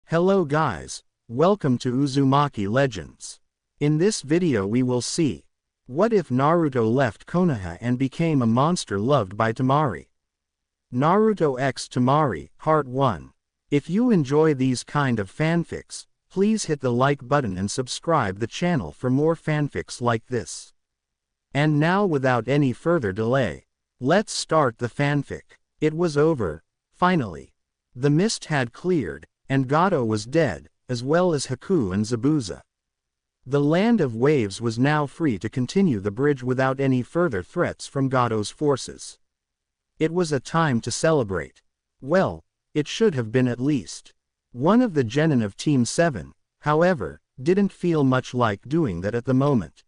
Hello guys, welcome to Uzumaki Legends. In this video we will see, what if Naruto left Konoha and became a monster loved by Temari? Naruto x Temari, Part 1. If you enjoy these kind of fanfics, please hit the like button and subscribe the channel for more fanfics like this. And now without any further delay, let's start the fanfic. It was over, finally. The mist had cleared, and Gato was dead, as well as Haku and Zabuza. The land of waves was now free to continue the bridge without any further threats from Gato's forces. It was a time to celebrate. Well, it should have been at least. One of the genin of Team 7, however, didn't feel much like doing that at the moment.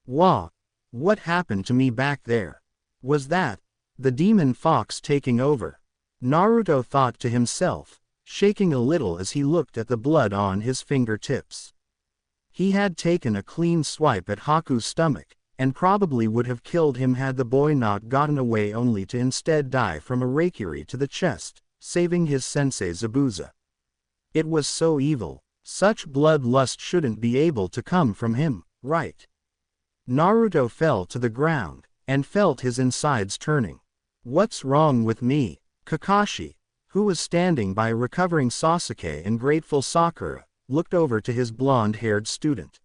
What happened to me back there? Was that the demon fox taking over? Naruto thought to himself, shaking a little as he looked at the blood on his fingertips. He had taken a clean swipe at Haku's stomach, and probably would have killed him had the boy not gotten away, only to instead die from a raikiri to the chest, saving his sensei Zabuza. It was so evil. Such bloodlust shouldn't be able to come from him, right? Naruto fell to the ground, and felt his insides turning. What's wrong with me? Kakashi, who was standing by recovering Sasuke and grateful Sakura, looked over to his blonde-haired student.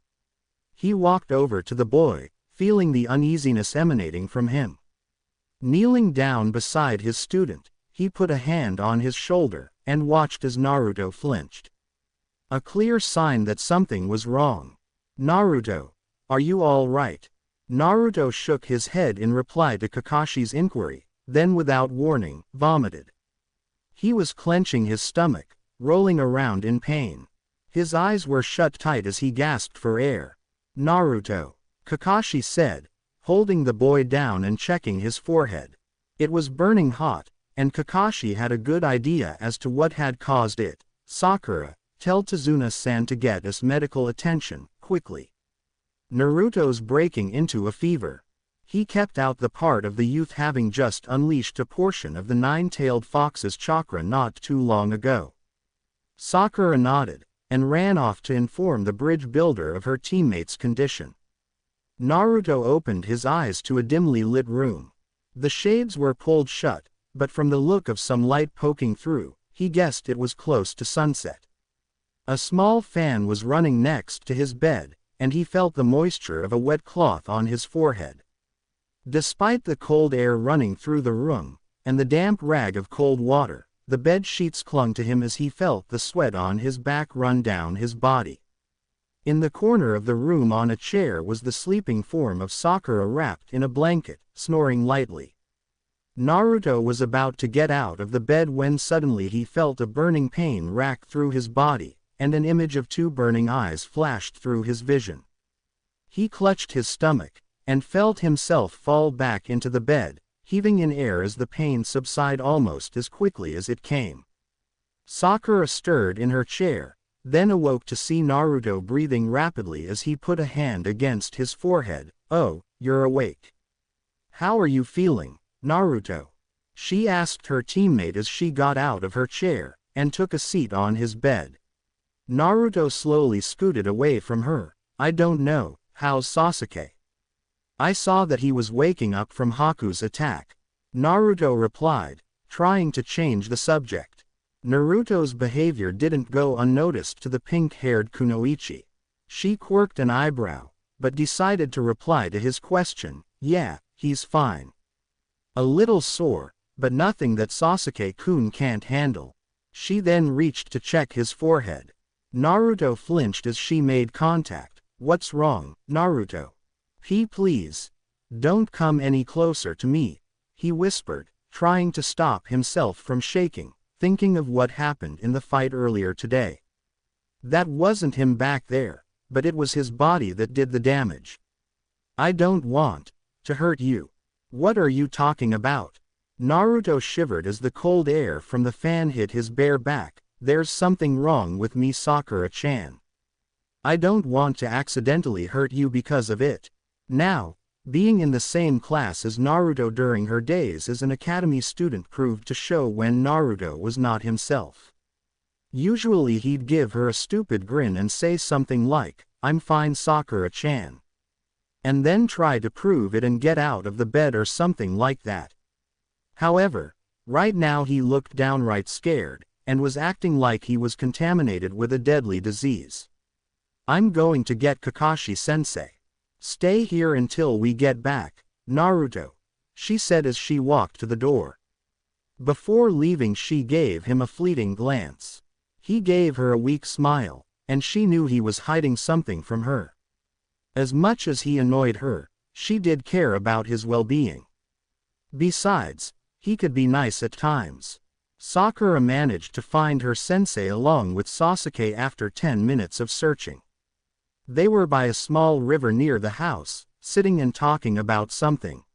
He walked over to the boy, feeling the uneasiness emanating from him. Kneeling down beside his student, he put a hand on his shoulder, and watched as Naruto flinched. A clear sign that something was wrong. Naruto, are you all right? Naruto shook his head in reply to Kakashi's inquiry, then without warning, vomited. He was clenching his stomach, rolling around in pain. His eyes were shut tight as he gasped for air. Naruto, Kakashi said, holding the boy down and checking his forehead. It was burning hot, and Kakashi had a good idea as to what had caused it. Sakura, tell Tazuna-san to get us medical attention, quickly. Naruto's breaking into a fever. He kept out the part of the youth having just unleashed a portion of the nine-tailed fox's chakra not too long ago. Sakura nodded, and ran off to inform the bridge builder of her teammate's condition. Naruto opened his eyes to a dimly lit room. The shades were pulled shut, but from the look of some light poking through, he guessed it was close to sunset. A small fan was running next to his bed, and he felt the moisture of a wet cloth on his forehead. Despite the cold air running through the room, and the damp rag of cold water, the bed sheets clung to him as he felt the sweat on his back run down his body. In the corner of the room on a chair was the sleeping form of Sakura wrapped in a blanket, snoring lightly. Naruto was about to get out of the bed when suddenly he felt a burning pain rack through his body, and an image of two burning eyes flashed through his vision. He clutched his stomach, and felt himself fall back into the bed, heaving in air as the pain subsided almost as quickly as it came. Sakura stirred in her chair, then awoke to see Naruto breathing rapidly as he put a hand against his forehead. Oh, you're awake. How are you feeling, Naruto? She asked her teammate as she got out of her chair, and took a seat on his bed. Naruto slowly scooted away from her. I don't know, how's Sasuke? I saw that he was waking up from Haku's attack. Naruto replied, trying to change the subject. Naruto's behavior didn't go unnoticed to the pink-haired Kunoichi. She quirked an eyebrow, but decided to reply to his question. Yeah, he's fine. A little sore, but nothing that Sasuke-kun can't handle. She then reached to check his forehead. Naruto flinched as she made contact. What's wrong, Naruto? Please. Don't come any closer to me, he whispered, trying to stop himself from shaking, thinking of what happened in the fight earlier today. That wasn't him back there, but it was his body that did the damage. I don't want to hurt you. What are you talking about? Naruto shivered as the cold air from the fan hit his bare back. There's something wrong with me, Sakura-chan. I don't want to accidentally hurt you because of it. Now, being in the same class as Naruto during her days as an academy student proved to show when Naruto was not himself. Usually he'd give her a stupid grin and say something like, "I'm fine Sakura-chan." And then try to prove it and get out of the bed or something like that. However, right now he looked downright scared, and was acting like he was contaminated with a deadly disease. "I'm going to get Kakashi-sensei. Stay here until we get back, Naruto," she said as she walked to the door. Before leaving she gave him a fleeting glance. He gave her a weak smile, and she knew he was hiding something from her. As much as he annoyed her, she did care about his well-being. Besides, he could be nice at times. Sakura managed to find her sensei along with Sasuke after 10 minutes of searching. They were by a small river near the house, sitting and talking about something.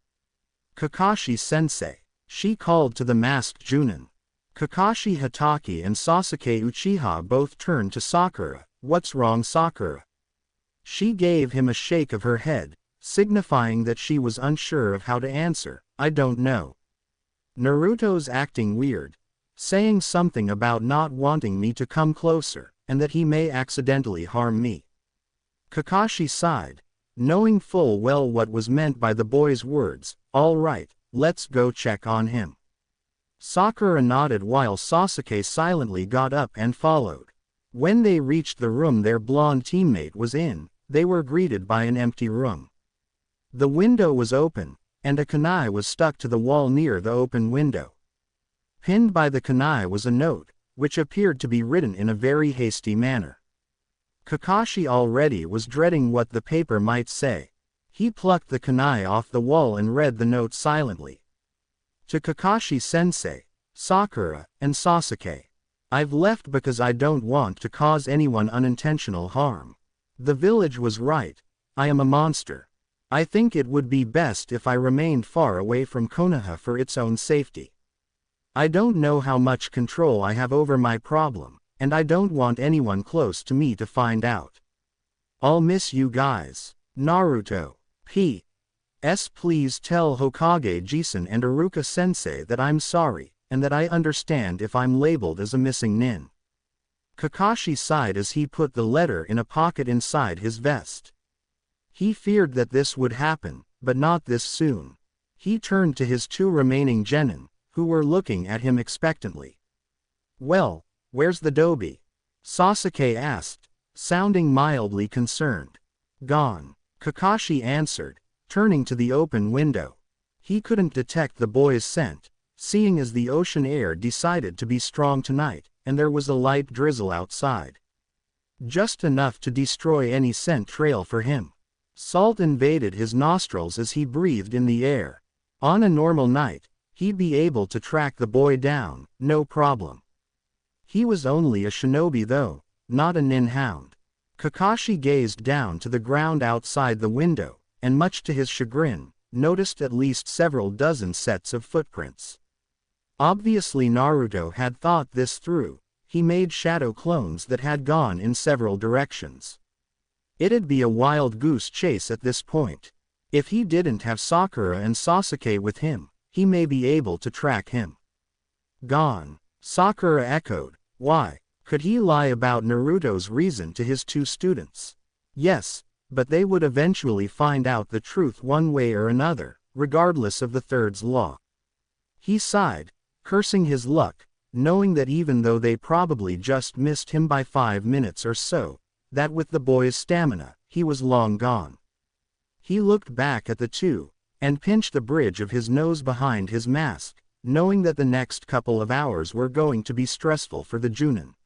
"Kakashi-sensei," she called to the masked Junin. Kakashi Hatake and Sasuke Uchiha both turned to Sakura. "What's wrong, Sakura?" She gave him a shake of her head, signifying that she was unsure of how to answer. "I don't know. Naruto's acting weird, saying something about not wanting me to come closer, and that he may accidentally harm me." Kakashi sighed, knowing full well what was meant by the boy's words. "All right, let's go check on him." Sakura nodded while Sasuke silently got up and followed. When they reached the room their blonde teammate was in, they were greeted by an empty room. The window was open, and a kunai was stuck to the wall near the open window. Pinned by the kunai was a note, which appeared to be written in a very hasty manner. Kakashi already was dreading what the paper might say. He plucked the kunai off the wall and read the note silently. To Kakashi-sensei, Sakura, and Sasuke. "I've left because I don't want to cause anyone unintentional harm. The village was right. I am a monster. I think it would be best if I remained far away from Konoha for its own safety. I don't know how much control I have over my problem, and I don't want anyone close to me to find out. I'll miss you guys. Naruto. P.S. Please tell Hokage Jisun and Iruka-sensei that I'm sorry, and that I understand if I'm labeled as a missing nin." Kakashi sighed as he put the letter in a pocket inside his vest. He feared that this would happen, but not this soon. He turned to his two remaining genin, who were looking at him expectantly. "Well, where's the Dobi?" Sasuke asked, sounding mildly concerned. "Gone," Kakashi answered, turning to the open window. He couldn't detect the boy's scent, seeing as the ocean air decided to be strong tonight, and there was a light drizzle outside. Just enough to destroy any scent trail for him. Salt invaded his nostrils as he breathed in the air. On a normal night, he'd be able to track the boy down, no problem. He was only a shinobi though, not a nin hound. Kakashi gazed down to the ground outside the window, and much to his chagrin, noticed at least several dozen sets of footprints. Obviously Naruto had thought this through. He made shadow clones that had gone in several directions. It'd be a wild goose chase at this point. If he didn't have Sakura and Sasuke with him, he may be able to track him. "Gone," Sakura echoed. "Why? Could he lie about Naruto's reason to his two students?" "Yes, but they would eventually find out the truth one way or another, regardless of the third's law." He sighed, cursing his luck, knowing that even though they probably just missed him by 5 minutes or so, that with the boy's stamina, he was long gone. He looked back at the two, and pinched the bridge of his nose behind his mask, knowing that the next couple of hours were going to be stressful for the Junin.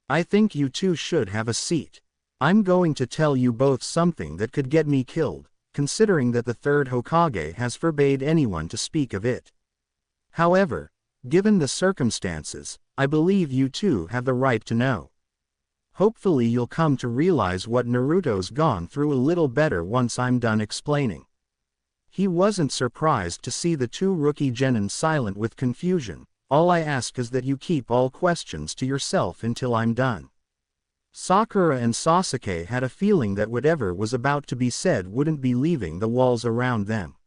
"I think you two should have a seat. I'm going to tell you both something that could get me killed, considering that the third Hokage has forbade anyone to speak of it. However, given the circumstances, I believe you two have the right to know. Hopefully you'll come to realize what Naruto's gone through a little better once I'm done explaining." He wasn't surprised to see the two rookie genin silent with confusion. "All I ask is that you keep all questions to yourself until I'm done." Sakura and Sasuke had a feeling that whatever was about to be said wouldn't be leaving the walls around them.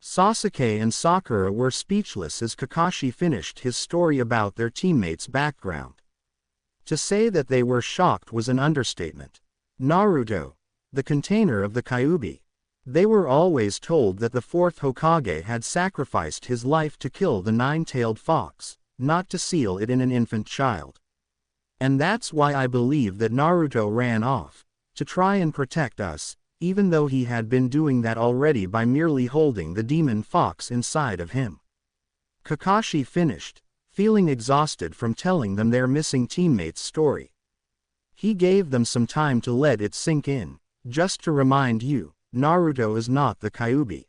Sasuke and Sakura were speechless as Kakashi finished his story about their teammates' background. To say that they were shocked was an understatement. Naruto, the container of the Kyuubi. They were always told that the fourth Hokage had sacrificed his life to kill the nine-tailed fox, not to seal it in an infant child. And that's why I believe that Naruto ran off, to try and protect us, even though he had been doing that already by merely holding the demon fox inside of him. Kakashi finished, feeling exhausted from telling them their missing teammate's story. He gave them some time to let it sink in. Just to remind you, Naruto is not the Kyuubi.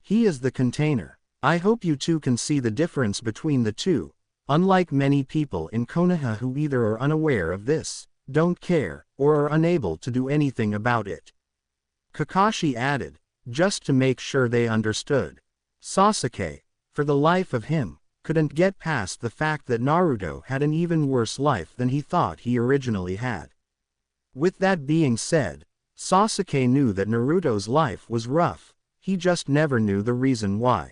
He is the container. I hope you two can see the difference between the two, unlike many people in Konoha who either are unaware of this, don't care, or are unable to do anything about it. Kakashi added, just to make sure they understood. Sasuke, for the life of him, couldn't get past the fact that Naruto had an even worse life than he thought he originally had. With that being said, Sasuke knew that Naruto's life was rough, he just never knew the reason why.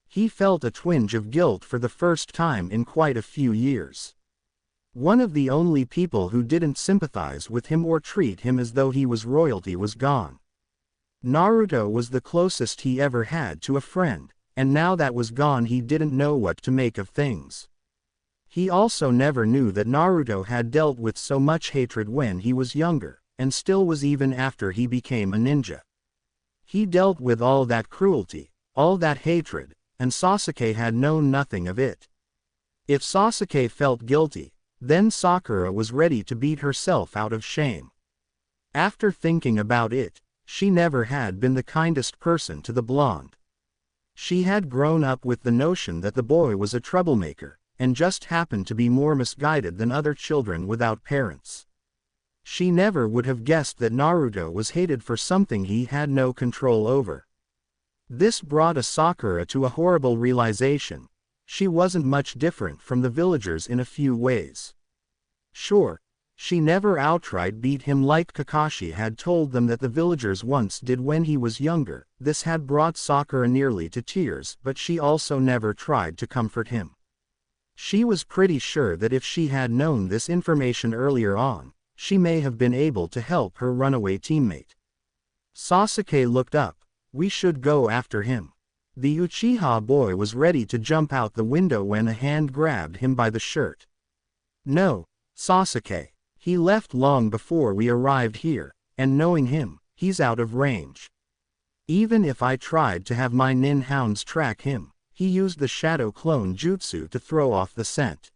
He felt a twinge of guilt for the first time in quite a few years. One of the only people who didn't sympathize with him or treat him as though he was royalty was gone. Naruto was the closest he ever had to a friend, and now that was gone he didn't know what to make of things. He also never knew that Naruto had dealt with so much hatred when he was younger, and still was even after he became a ninja. He dealt with all that cruelty, all that hatred, and Sasuke had known nothing of it. If Sasuke felt guilty, then Sakura was ready to beat herself out of shame. After thinking about it, she never had been the kindest person to the blonde. She had grown up with the notion that the boy was a troublemaker, and just happened to be more misguided than other children without parents. She never would have guessed that Naruto was hated for something he had no control over. This brought Sakura to a horrible realization. She wasn't much different from the villagers in a few ways. Sure, she never outright beat him like Kakashi had told them that the villagers once did when he was younger. This had brought Sakura nearly to tears, but she also never tried to comfort him. She was pretty sure that if she had known this information earlier on, she may have been able to help her runaway teammate. Sasuke looked up. We should go after him. The Uchiha boy was ready to jump out the window when a hand grabbed him by the shirt. No, Sasuke. He left long before we arrived here, and knowing him, he's out of range. Even if I tried to have my nin hounds track him, he used the shadow clone jutsu to throw off the scent.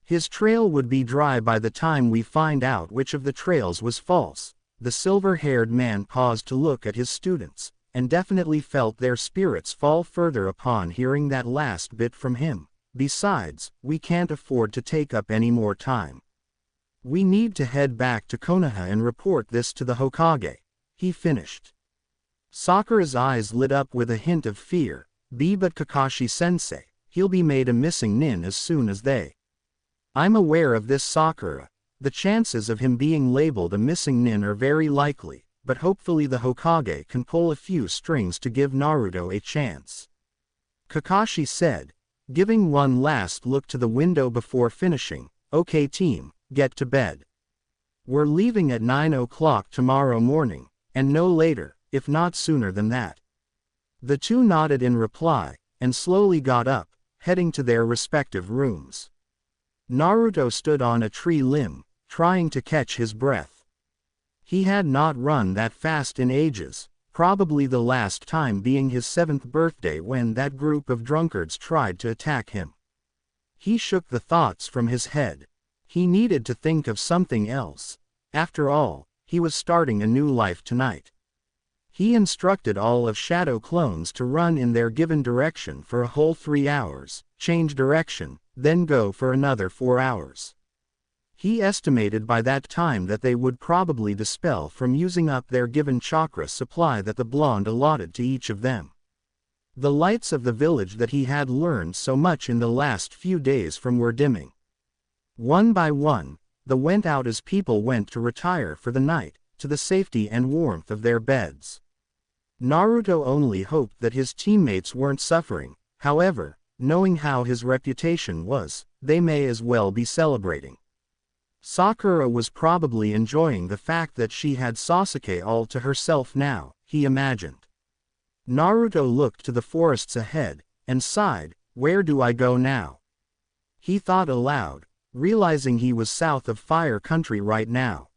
His trail would be dry by the time we find out which of the trails was false. The silver-haired man paused to look at his students, and definitely felt their spirits fall further upon hearing that last bit from him. Besides, we can't afford to take up any more time. We need to head back to Konoha and report this to the Hokage. He finished. Sakura's eyes lit up with a hint of fear. But Kakashi-sensei, he'll be made a missing nin as soon as they. I'm aware of this, Sakura. The chances of him being labeled a missing nin are very likely, but hopefully the Hokage can pull a few strings to give Naruto a chance. Kakashi said, giving one last look to the window before finishing. Okay team, get to bed. We're leaving at 9 o'clock tomorrow morning, and no later, if not sooner than that. The two nodded in reply, and slowly got up, heading to their respective rooms. Naruto stood on a tree limb, trying to catch his breath. He had not run that fast in ages, probably the last time being his 7th birthday when that group of drunkards tried to attack him. He shook the thoughts from his head. He needed to think of something else. After all, he was starting a new life tonight. He instructed all of Shadow clones to run in their given direction for a whole 3 hours, change direction, then go for another 4 hours. He estimated by that time that they would probably dispel from using up their given chakra supply that the blonde allotted to each of them. The lights of the village that he had learned so much in the last few days from were dimming. One by one, they went out as people went to retire for the night, to the safety and warmth of their beds. Naruto only hoped that his teammates weren't suffering. However, knowing how his reputation was, they may as well be celebrating. Sakura was probably enjoying the fact that she had Sasuke all to herself now, he imagined. Naruto looked to the forests ahead, and sighed, "Where do I go now?" He thought aloud, realizing he was south of Fire Country right now.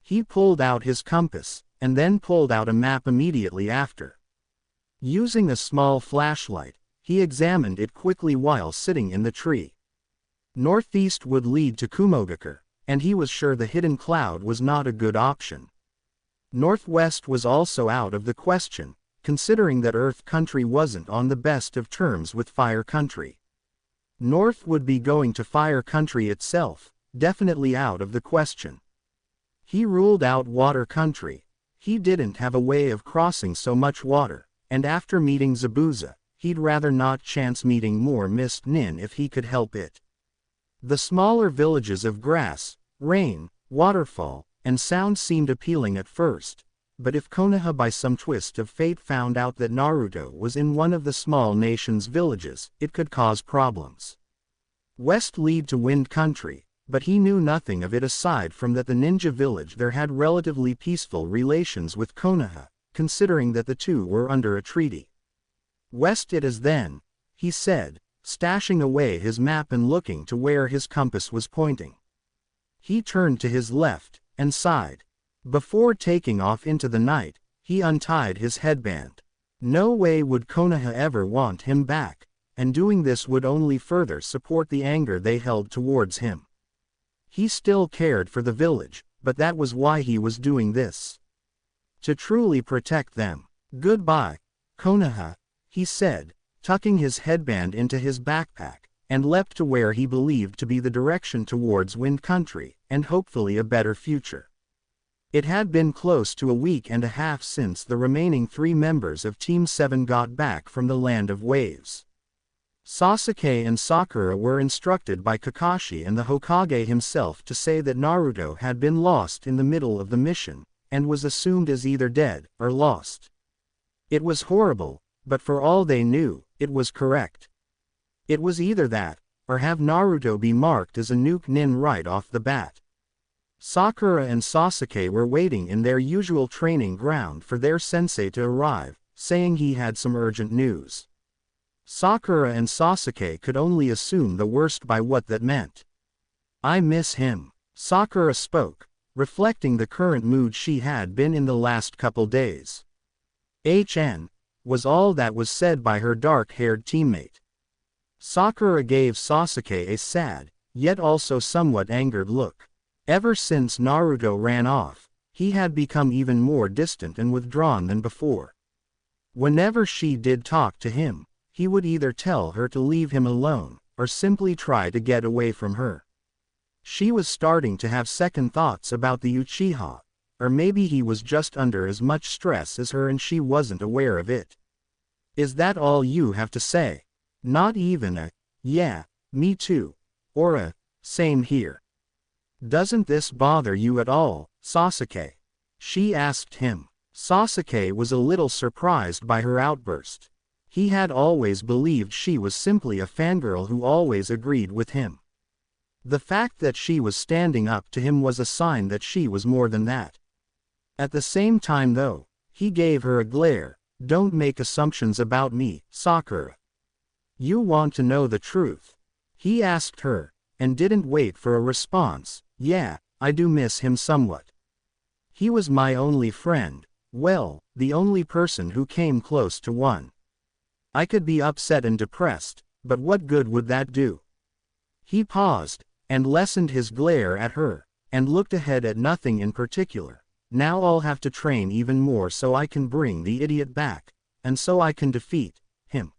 He pulled out his compass, and then pulled out a map immediately after. Using a small flashlight, he examined it quickly while sitting in the tree. Northeast would lead to Kumogakure, and he was sure the hidden cloud was not a good option. Northwest was also out of the question, considering that Earth Country wasn't on the best of terms with Fire Country. North would be going to Fire Country itself, definitely out of the question. He ruled out Water Country. He didn't have a way of crossing so much water, and after meeting Zabuza, he'd rather not chance meeting more Mist Nin if he could help it. The smaller villages of grass, rain, waterfall, and sound seemed appealing at first, but if Konoha by some twist of fate found out that Naruto was in one of the small nation's villages, it could cause problems. West lead to Wind Country, but he knew nothing of it aside from that the ninja village there had relatively peaceful relations with Konoha, considering that the two were under a treaty. "West it is then," he said, stashing away his map and looking to where his compass was pointing. He turned to his left, and sighed. Before taking off into the night, he untied his headband. No way would Konoha ever want him back, and doing this would only further support the anger they held towards him. He still cared for the village, but that was why he was doing this. To truly protect them. "Goodbye, Konoha," he said, tucking his headband into his backpack, and leapt to where he believed to be the direction towards Wind Country, and hopefully a better future. It had been close to a week and a half since the remaining 3 members of Team 7 got back from the Land of Waves. Sasuke and Sakura were instructed by Kakashi and the Hokage himself to say that Naruto had been lost in the middle of the mission, and was assumed as either dead or lost. It was horrible, but for all they knew, it was correct. It was either that, or have Naruto be marked as a nuke nin right off the bat. Sakura and Sasuke were waiting in their usual training ground for their sensei to arrive, saying he had some urgent news. Sakura and Sasuke could only assume the worst by what that meant. "I miss him," Sakura spoke, reflecting the current mood she had been in the last couple days. "HN," was all that was said by her dark-haired teammate. Sakura gave Sasuke a sad, yet also somewhat angered look. Ever since Naruto ran off, he had become even more distant and withdrawn than before. Whenever she did talk to him, he would either tell her to leave him alone, or simply try to get away from her. She was starting to have second thoughts about the Uchiha, or maybe he was just under as much stress as her and she wasn't aware of it. "Is that all you have to say? Not even a, 'Yeah, me too,' or a, 'Same here'? Doesn't this bother you at all, Sasuke?" she asked him. Sasuke was a little surprised by her outburst. He had always believed she was simply a fangirl who always agreed with him. The fact that she was standing up to him was a sign that she was more than that. At the same time though, he gave her a glare. "Don't make assumptions about me, Sakura. You want to know the truth?" he asked her, and didn't wait for a response. "Yeah, I do miss him somewhat. He was my only friend, well, the only person who came close to one. I could be upset and depressed, but what good would that do?" He paused, and lessened his glare at her, and looked ahead at nothing in particular. "Now I'll have to train even more so I can bring the idiot back, and so I can defeat him."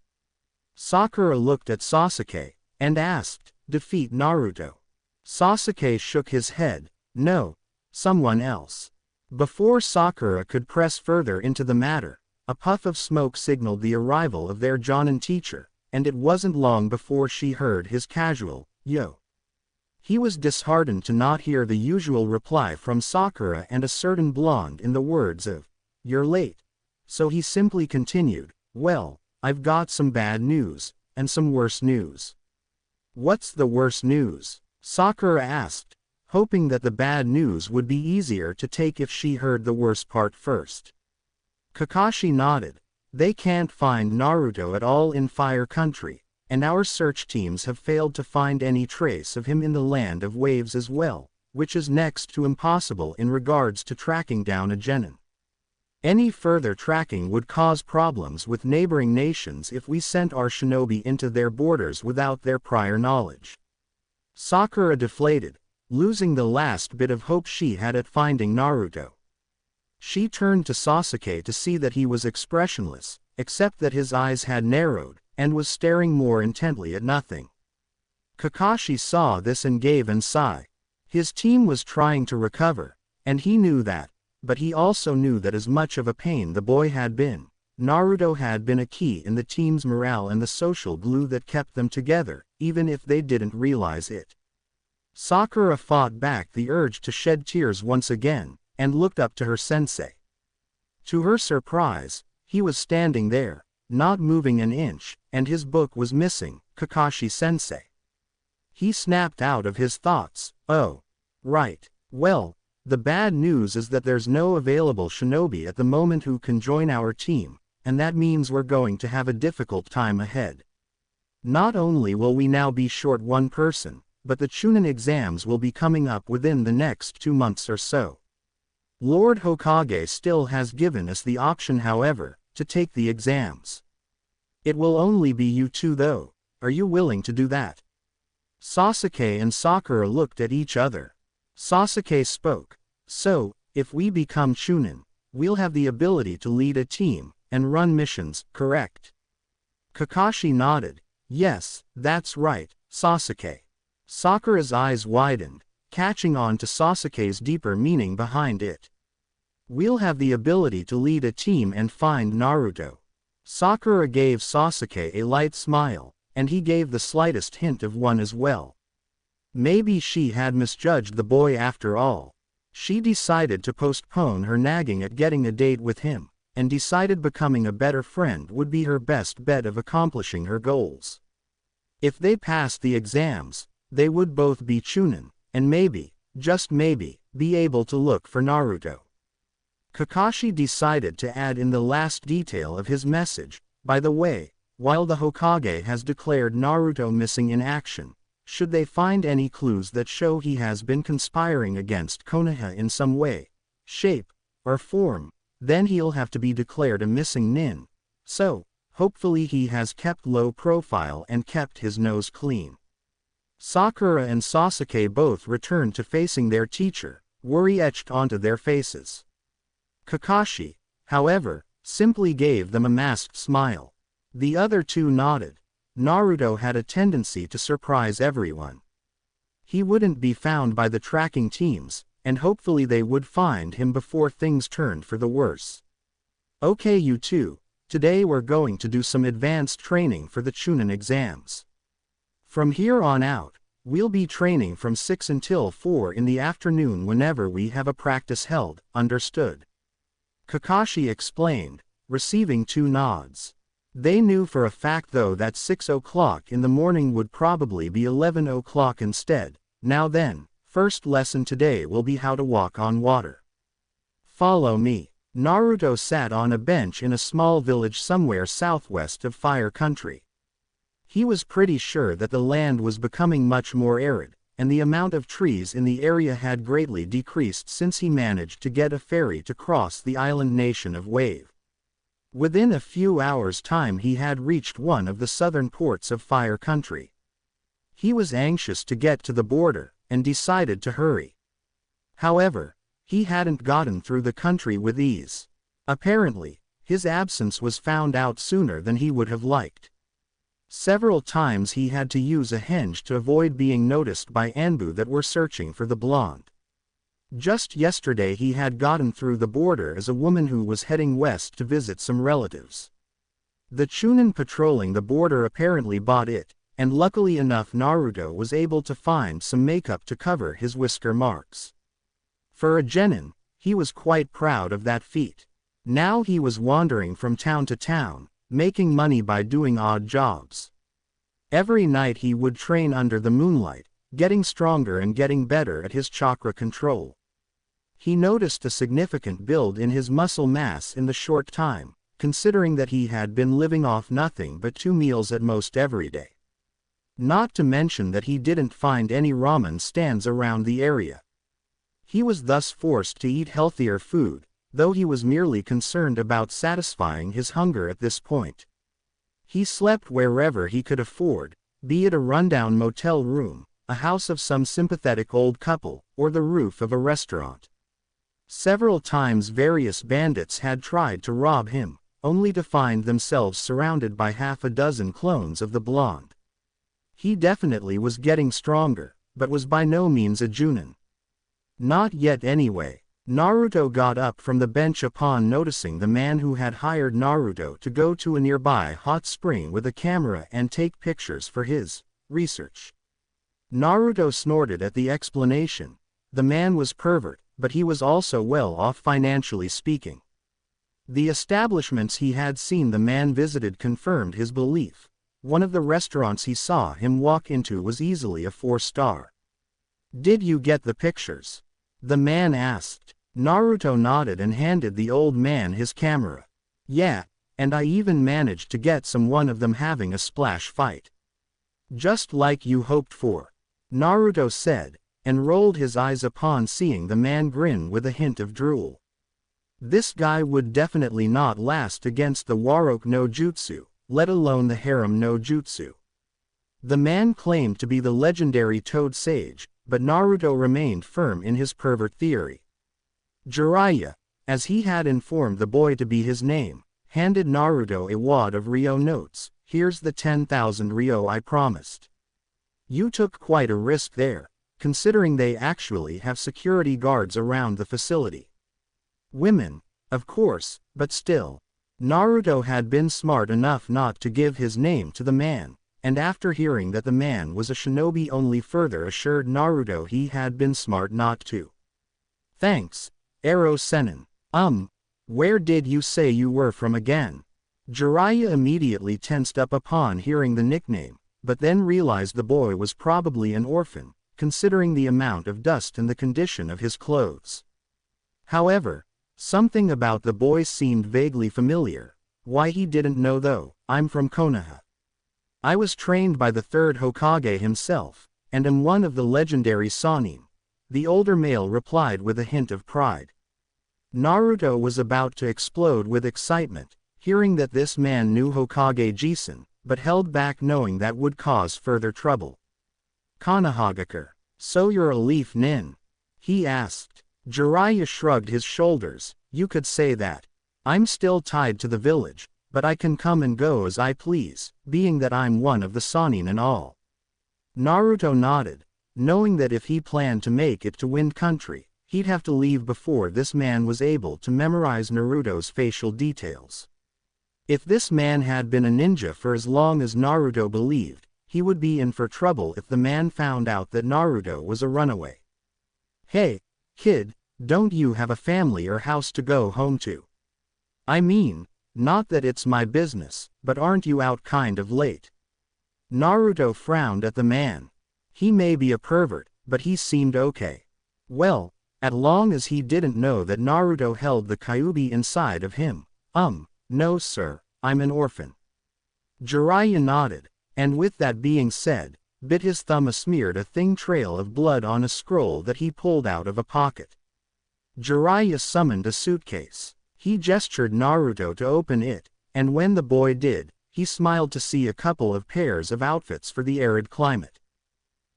Sakura looked at Sasuke, and asked, "Defeat Naruto?" Sasuke shook his head. "No, someone else." Before Sakura could press further into the matter, a puff of smoke signaled the arrival of their Jonin teacher, and it wasn't long before she heard his casual, "Yo." He was disheartened to not hear the usual reply from Sakura and a certain blonde in the words of, "You're late." So he simply continued, "Well, I've got some bad news, and some worse news." "What's the worse news?" Sakura asked, hoping that the bad news would be easier to take if she heard the worst part first. Kakashi nodded. They can't find Naruto at all in Fire Country, and our search teams have failed to find any trace of him in the Land of Waves as well, which is next to impossible in regards to tracking down a genin. Any further tracking would cause problems with neighboring nations if we sent our shinobi into their borders without their prior knowledge. Sakura deflated, losing the last bit of hope she had at finding Naruto. She turned to Sasuke to see that he was expressionless, except that his eyes had narrowed, and was staring more intently at nothing. Kakashi saw this and gave a sigh. His team was trying to recover, and he knew that, but he also knew that as much of a pain the boy had been, Naruto had been a key in the team's morale and the social glue that kept them together, even if they didn't realize it. Sakura fought back the urge to shed tears once again, and looked up to her sensei. To her surprise, he was standing there, not moving an inch, and his book was missing. Kakashi-sensei. He snapped out of his thoughts. Oh. Right. Well, the bad news is that there's no available shinobi at the moment who can join our team, and that means we're going to have a difficult time ahead. Not only will we now be short one person, but the Chunin exams will be coming up within the next 2 months or so. Lord Hokage still has given us the option, however, to take the exams. It will only be you two though. Are you willing to do that? Sasuke and Sakura looked at each other. Sasuke spoke. So, if we become Chunin, we'll have the ability to lead a team, and run missions, correct? Kakashi nodded. Yes, that's right, Sasuke. Sakura's eyes widened, catching on to Sasuke's deeper meaning behind it. We'll have the ability to lead a team and find Naruto. Sakura gave Sasuke a light smile, and he gave the slightest hint of one as well. Maybe she had misjudged the boy after all. She decided to postpone her nagging at getting a date with him, and decided becoming a better friend would be her best bet of accomplishing her goals. If they passed the exams, they would both be Chunin, and maybe, just maybe, be able to look for Naruto. Kakashi decided to add in the last detail of his message. By the way, while the Hokage has declared Naruto missing in action, should they find any clues that show he has been conspiring against Konoha in some way, shape, or form, then he'll have to be declared a missing nin. So, hopefully he has kept low profile and kept his nose clean. Sakura and Sasuke both returned to facing their teacher, worry etched onto their faces. Kakashi, however, simply gave them a masked smile. The other two nodded. Naruto had a tendency to surprise everyone. He wouldn't be found by the tracking teams, and hopefully they would find him before things turned for the worse. Okay, you two, today we're going to do some advanced training for the Chunin exams. From here on out, we'll be training from 6 until 4 in the afternoon whenever we have a practice held, understood? Kakashi explained, receiving 2 nods. They knew for a fact though that 6 o'clock in the morning would probably be 11 o'clock instead. Now then, first lesson today will be how to walk on water. Follow me. Naruto sat on a bench in a small village somewhere southwest of Fire Country. He was pretty sure that the land was becoming much more arid, and the amount of trees in the area had greatly decreased since he managed to get a ferry to cross the island nation of Wave. Within a few hours' time he had reached one of the southern ports of Fire Country. He was anxious to get to the border, and decided to hurry. However, he hadn't gotten through the country with ease. Apparently, his absence was found out sooner than he would have liked. Several times he had to use a henge to avoid being noticed by Anbu that were searching for the blonde. Just yesterday he had gotten through the border as a woman who was heading west to visit some relatives. The Chunin patrolling the border apparently bought it, and luckily enough Naruto was able to find some makeup to cover his whisker marks. For a genin, he was quite proud of that feat. Now he was wandering from town to town, making money by doing odd jobs. Every night he would train under the moonlight, getting stronger and getting better at his chakra control. He noticed a significant build in his muscle mass in the short time, considering that he had been living off nothing but 2 meals at most every day. Not to mention that he didn't find any ramen stands around the area. He was thus forced to eat healthier food, though he was merely concerned about satisfying his hunger at this point. He slept wherever he could afford, be it a rundown motel room, a house of some sympathetic old couple, or the roof of a restaurant. Several times various bandits had tried to rob him, only to find themselves surrounded by half a dozen clones of the blonde. He definitely was getting stronger, but was by no means a Junin. Not yet anyway. Naruto got up from the bench upon noticing the man who had hired Naruto to go to a nearby hot spring with a camera and take pictures for his research. Naruto snorted at the explanation. The man was pervert, but he was also well off financially speaking. The establishments he had seen the man visited confirmed his belief. One of the restaurants he saw him walk into was easily a 4-star. "Did you get the pictures?" the man asked. Naruto nodded and handed the old man his camera. "Yeah, and I even managed to get one of them having a splash fight. Just like you hoped for," Naruto said, and rolled his eyes upon seeing the man grin with a hint of drool. This guy would definitely not last against the Warok no Jutsu, let alone the Harem no Jutsu. The man claimed to be the legendary Toad Sage, but Naruto remained firm in his pervert theory. Jiraiya, as he had informed the boy to be his name, handed Naruto a wad of Ryo notes. "Here's the 10,000 Ryo I promised. You took quite a risk there, considering they actually have security guards around the facility. Women, of course, but still." Naruto had been smart enough not to give his name to the man, and after hearing that the man was a shinobi only further assured Naruto he had been smart not to. "Thanks, Ero Sennin. Where did you say you were from again?" Jiraiya immediately tensed up upon hearing the nickname, but then realized the boy was probably an orphan, considering the amount of dust and the condition of his clothes. However, something about the boy seemed vaguely familiar. Why he didn't know though. "I'm from Konoha. I was trained by the 3rd Hokage himself, and am one of the legendary Sannin," the older male replied with a hint of pride. Naruto was about to explode with excitement, hearing that this man knew Hokage Jisen, but held back knowing that would cause further trouble. "Konohagakure, so you're a leaf nin?" he asked. Jiraiya shrugged his shoulders. "You could say that. I'm still tied to the village, but I can come and go as I please, being that I'm one of the Sannin and all." Naruto nodded, knowing that if he planned to make it to Wind Country, he'd have to leave before this man was able to memorize Naruto's facial details. If this man had been a ninja for as long as Naruto believed, he would be in for trouble if the man found out that Naruto was a runaway. "Hey, kid, don't you have a family or house to go home to? I mean, not that it's my business, but aren't you out kind of late?" Naruto frowned at the man. He may be a pervert, but he seemed okay. Well, as long as he didn't know that Naruto held the Kyuubi inside of him. "No sir, I'm an orphan." Jiraiya nodded, and with that being said, bit his thumb smeared a thin trail of blood on a scroll that he pulled out of a pocket. Jiraiya summoned a suitcase. He gestured Naruto to open it, and when the boy did, he smiled to see a couple of pairs of outfits for the arid climate.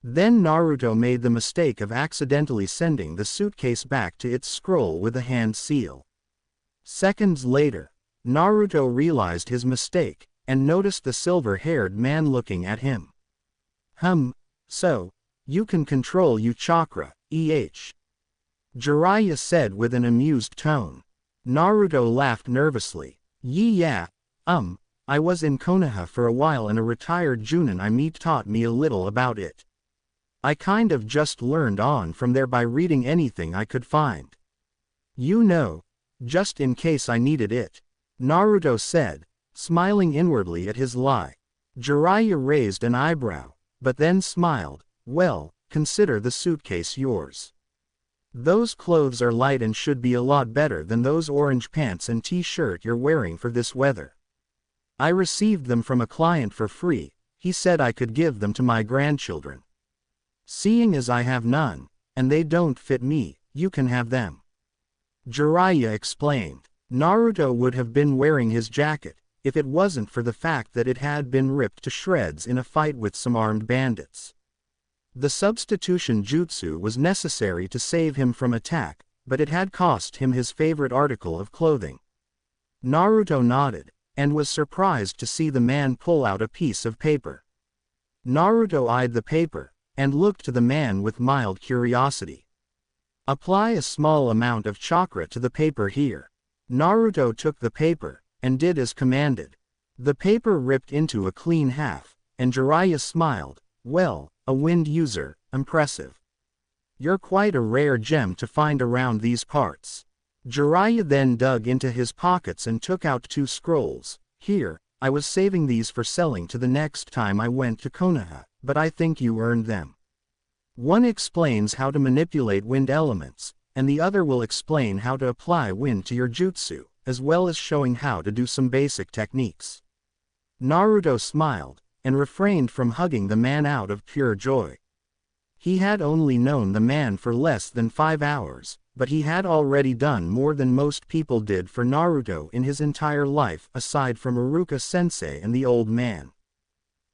Then Naruto made the mistake of accidentally sending the suitcase back to its scroll with a hand seal. Seconds later, Naruto realized his mistake, and noticed the silver-haired man looking at him. So, you can control your chakra, Jiraiya said with an amused tone. Naruto laughed nervously. Yeah, I was in Konoha for a while and a retired Junin I meet taught me a little about it. I kind of just learned on from there by reading anything I could find. You know, just in case I needed it," Naruto said, smiling inwardly at his lie. Jiraiya raised an eyebrow, but then smiled. "Well, consider the suitcase yours. Those clothes are light and should be a lot better than those orange pants and t-shirt you're wearing for this weather. I received them from a client for free, he said I could give them to my grandchildren. Seeing as I have none, and they don't fit me, you can have them. Jiraiya explained. Naruto would have been wearing his jacket, if it wasn't for the fact that it had been ripped to shreds in a fight with some armed bandits. The substitution jutsu was necessary to save him from attack, but it had cost him his favorite article of clothing. Naruto nodded, and was surprised to see the man pull out a piece of paper. Naruto eyed the paper, and looked to the man with mild curiosity. Apply a small amount of chakra to the paper here. Naruto took the paper, and did as commanded. The paper ripped into a clean half, and Jiraiya smiled. Well, a wind user, impressive. You're quite a rare gem to find around these parts. Jiraiya then dug into his pockets and took out 2 scrolls. Here, I was saving these for selling to the next time I went to Konoha, but I think you earned them. One explains how to manipulate wind elements, and the other will explain how to apply wind to your jutsu, as well as showing how to do some basic techniques. Naruto smiled, and refrained from hugging the man out of pure joy. He had only known the man for less than 5 hours, but he had already done more than most people did for Naruto in his entire life aside from Iruka-sensei and the old man.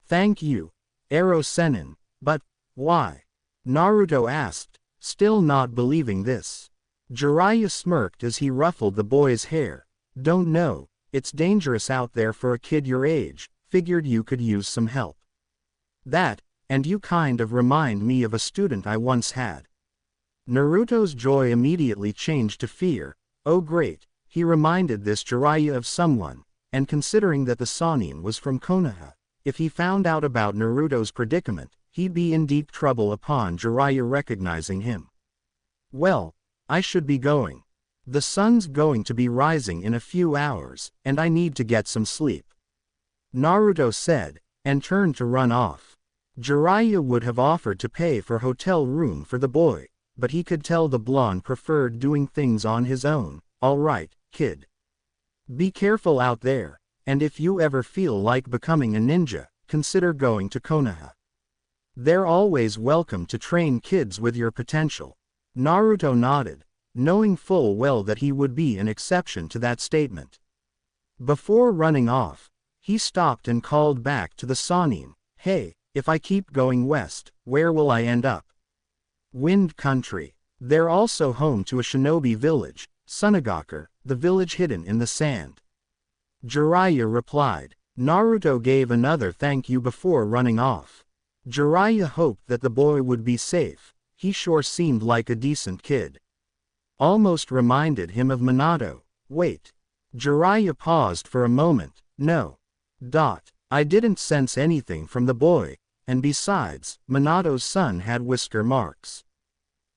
Thank you, Ero Sennin, but why? Naruto asked, still not believing this. Jiraiya smirked as he ruffled the boy's hair. Don't know, it's dangerous out there for a kid your age, figured you could use some help. That, and you kind of remind me of a student I once had. Naruto's joy immediately changed to fear. Oh great, he reminded this Jiraiya of someone, and considering that the Sannin was from Konoha, if he found out about Naruto's predicament, he'd be in deep trouble upon Jiraiya recognizing him. Well, I should be going. The sun's going to be rising in a few hours, and I need to get some sleep. Naruto said, and turned to run off. Jiraiya would have offered to pay for hotel room for the boy, but he could tell the blonde preferred doing things on his own. All right, kid. Be careful out there, and if you ever feel like becoming a ninja, consider going to Konoha. They're always welcome to train kids with your potential. Naruto nodded, knowing full well that he would be an exception to that statement. Before running off, he stopped and called back to the Sannin. Hey, if I keep going west, where will I end up? Wind Country. They're also home to a shinobi village, Sunagaku, the village hidden in the sand. Jiraiya replied. Naruto gave another thank you before running off. Jiraiya hoped that the boy would be safe. He sure seemed like a decent kid. Almost reminded him of Minato. Wait. Jiraiya paused for a moment. No. I didn't sense anything from the boy, and besides, Minato's son had whisker marks.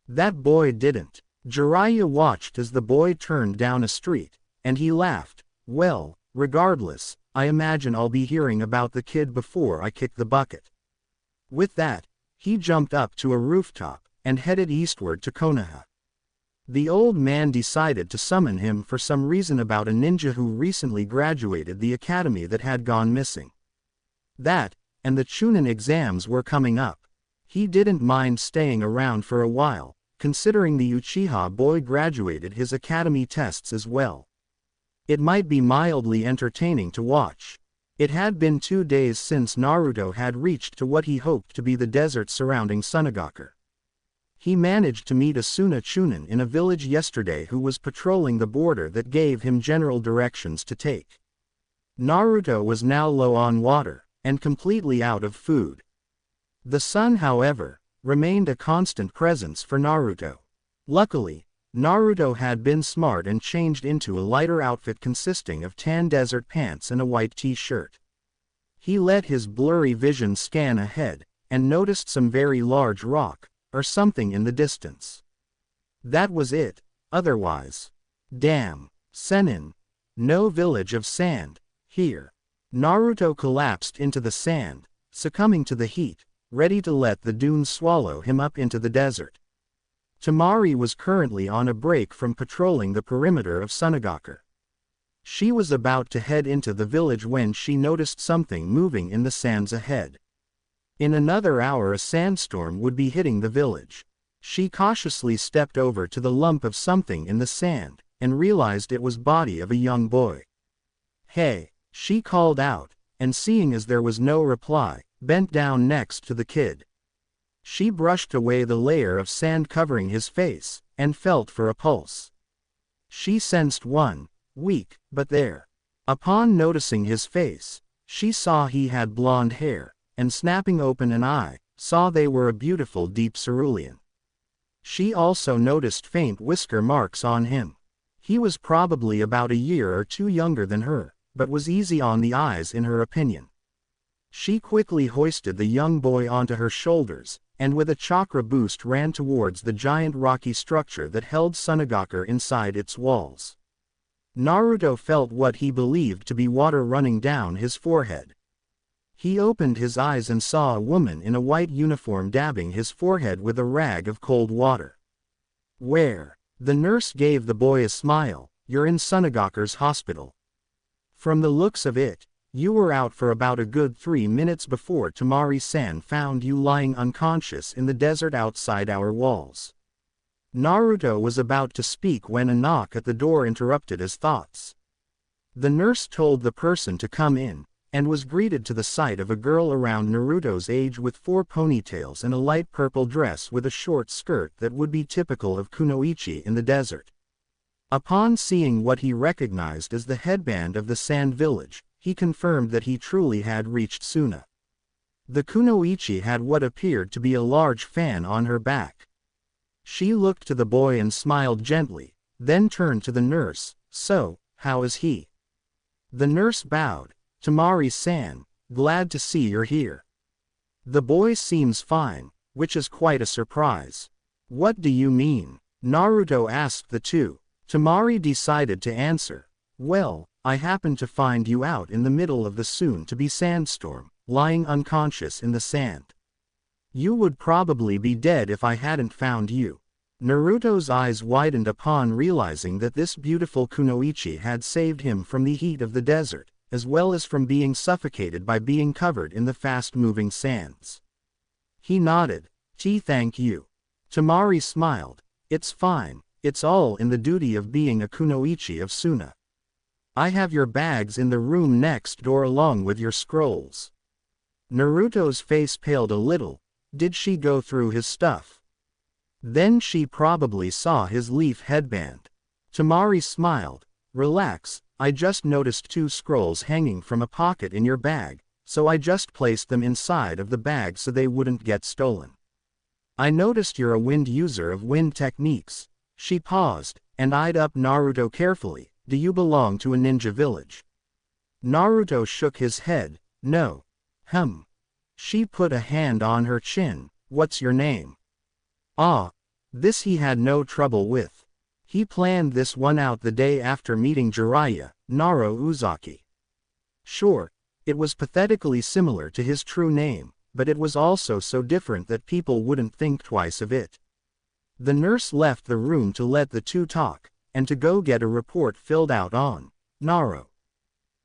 That boy didn't. Jiraiya watched as the boy turned down a street, and he laughed. Well, regardless, I imagine I'll be hearing about the kid before I kick the bucket. With that, he jumped up to a rooftop, and headed eastward to Konoha. The old man decided to summon him for some reason about a ninja who recently graduated the academy that had gone missing. That, and the Chunin exams were coming up. He didn't mind staying around for a while, considering the Uchiha boy graduated his academy tests as well. It might be mildly entertaining to watch. It had been 2 days since Naruto had reached to what he hoped to be the desert surrounding Sunagaku. He managed to meet a Suna Chunin in a village yesterday who was patrolling the border that gave him general directions to take. Naruto was now low on water, and completely out of food. The sun, however, remained a constant presence for Naruto. Luckily, Naruto had been smart and changed into a lighter outfit consisting of tan desert pants and a white t-shirt. He let his blurry vision scan ahead, and noticed some very large rock, or something in the distance. That was it, otherwise. Damn, Sennin. No village of sand, here. Naruto collapsed into the sand, succumbing to the heat, ready to let the dunes swallow him up into the desert. Temari was currently on a break from patrolling the perimeter of Sunagaku. She was about to head into the village when she noticed something moving in the sands ahead. In another hour a sandstorm would be hitting the village. She cautiously stepped over to the lump of something in the sand, and realized it was the body of a young boy. "Hey," she called out, and seeing as there was no reply, bent down next to the kid. She brushed away the layer of sand covering his face, and felt for a pulse. She sensed one, weak, but there. Upon noticing his face, she saw he had blonde hair, and snapping open an eye, saw they were a beautiful deep cerulean. She also noticed faint whisker marks on him. He was probably about a year or two younger than her, but was easy on the eyes in her opinion. She quickly hoisted the young boy onto her shoulders, and with a chakra boost ran towards the giant rocky structure that held Sunagaku inside its walls. Naruto felt what he believed to be water running down his forehead. He opened his eyes and saw a woman in a white uniform dabbing his forehead with a rag of cold water. "Where?" The nurse gave the boy a smile. "You're in Sunagaku's hospital. From the looks of it, you were out for about a good 3 minutes before Temari-san found you lying unconscious in the desert outside our walls." Naruto was about to speak when a knock at the door interrupted his thoughts. The nurse told the person to come in, and was greeted to the sight of a girl around Naruto's age with 4 ponytails and a light purple dress with a short skirt that would be typical of kunoichi in the desert. Upon seeing what he recognized as the headband of the Sand Village, he confirmed that he truly had reached Suna. The kunoichi had what appeared to be a large fan on her back. She looked to the boy and smiled gently, then turned to the nurse. "So, how is he?" The nurse bowed. "Temari-san, glad to see you're here. The boy seems fine, which is quite a surprise." "What do you mean?" Naruto asked the two. Temari decided to answer. "Well, I happened to find you out in the middle of the soon-to-be sandstorm, lying unconscious in the sand. You would probably be dead if I hadn't found you." Naruto's eyes widened upon realizing that this beautiful kunoichi had saved him from the heat of the desert, as well as from being suffocated by being covered in the fast-moving sands. He nodded. Thank you." Temari smiled. "It's fine, it's all in the duty of being a kunoichi of Suna. I have your bags in the room next door along with your scrolls." Naruto's face paled a little. Did she go through his stuff? Then she probably saw his leaf headband. Temari smiled. "Relax, I just noticed 2 scrolls hanging from a pocket in your bag, so I just placed them inside of the bag so they wouldn't get stolen. I noticed you're a wind user of wind techniques." She paused, and eyed up Naruto carefully. "Do you belong to a ninja village?" Naruto shook his head. "No." She put a hand on her chin. "What's your name?" Ah, this he had no trouble with. He planned this one out the day after meeting Jiraiya, Naro Uzaki. Sure, it was pathetically similar to his true name, but it was also so different that people wouldn't think twice of it. The nurse left the room to let the two talk, and to go get a report filled out on Naro.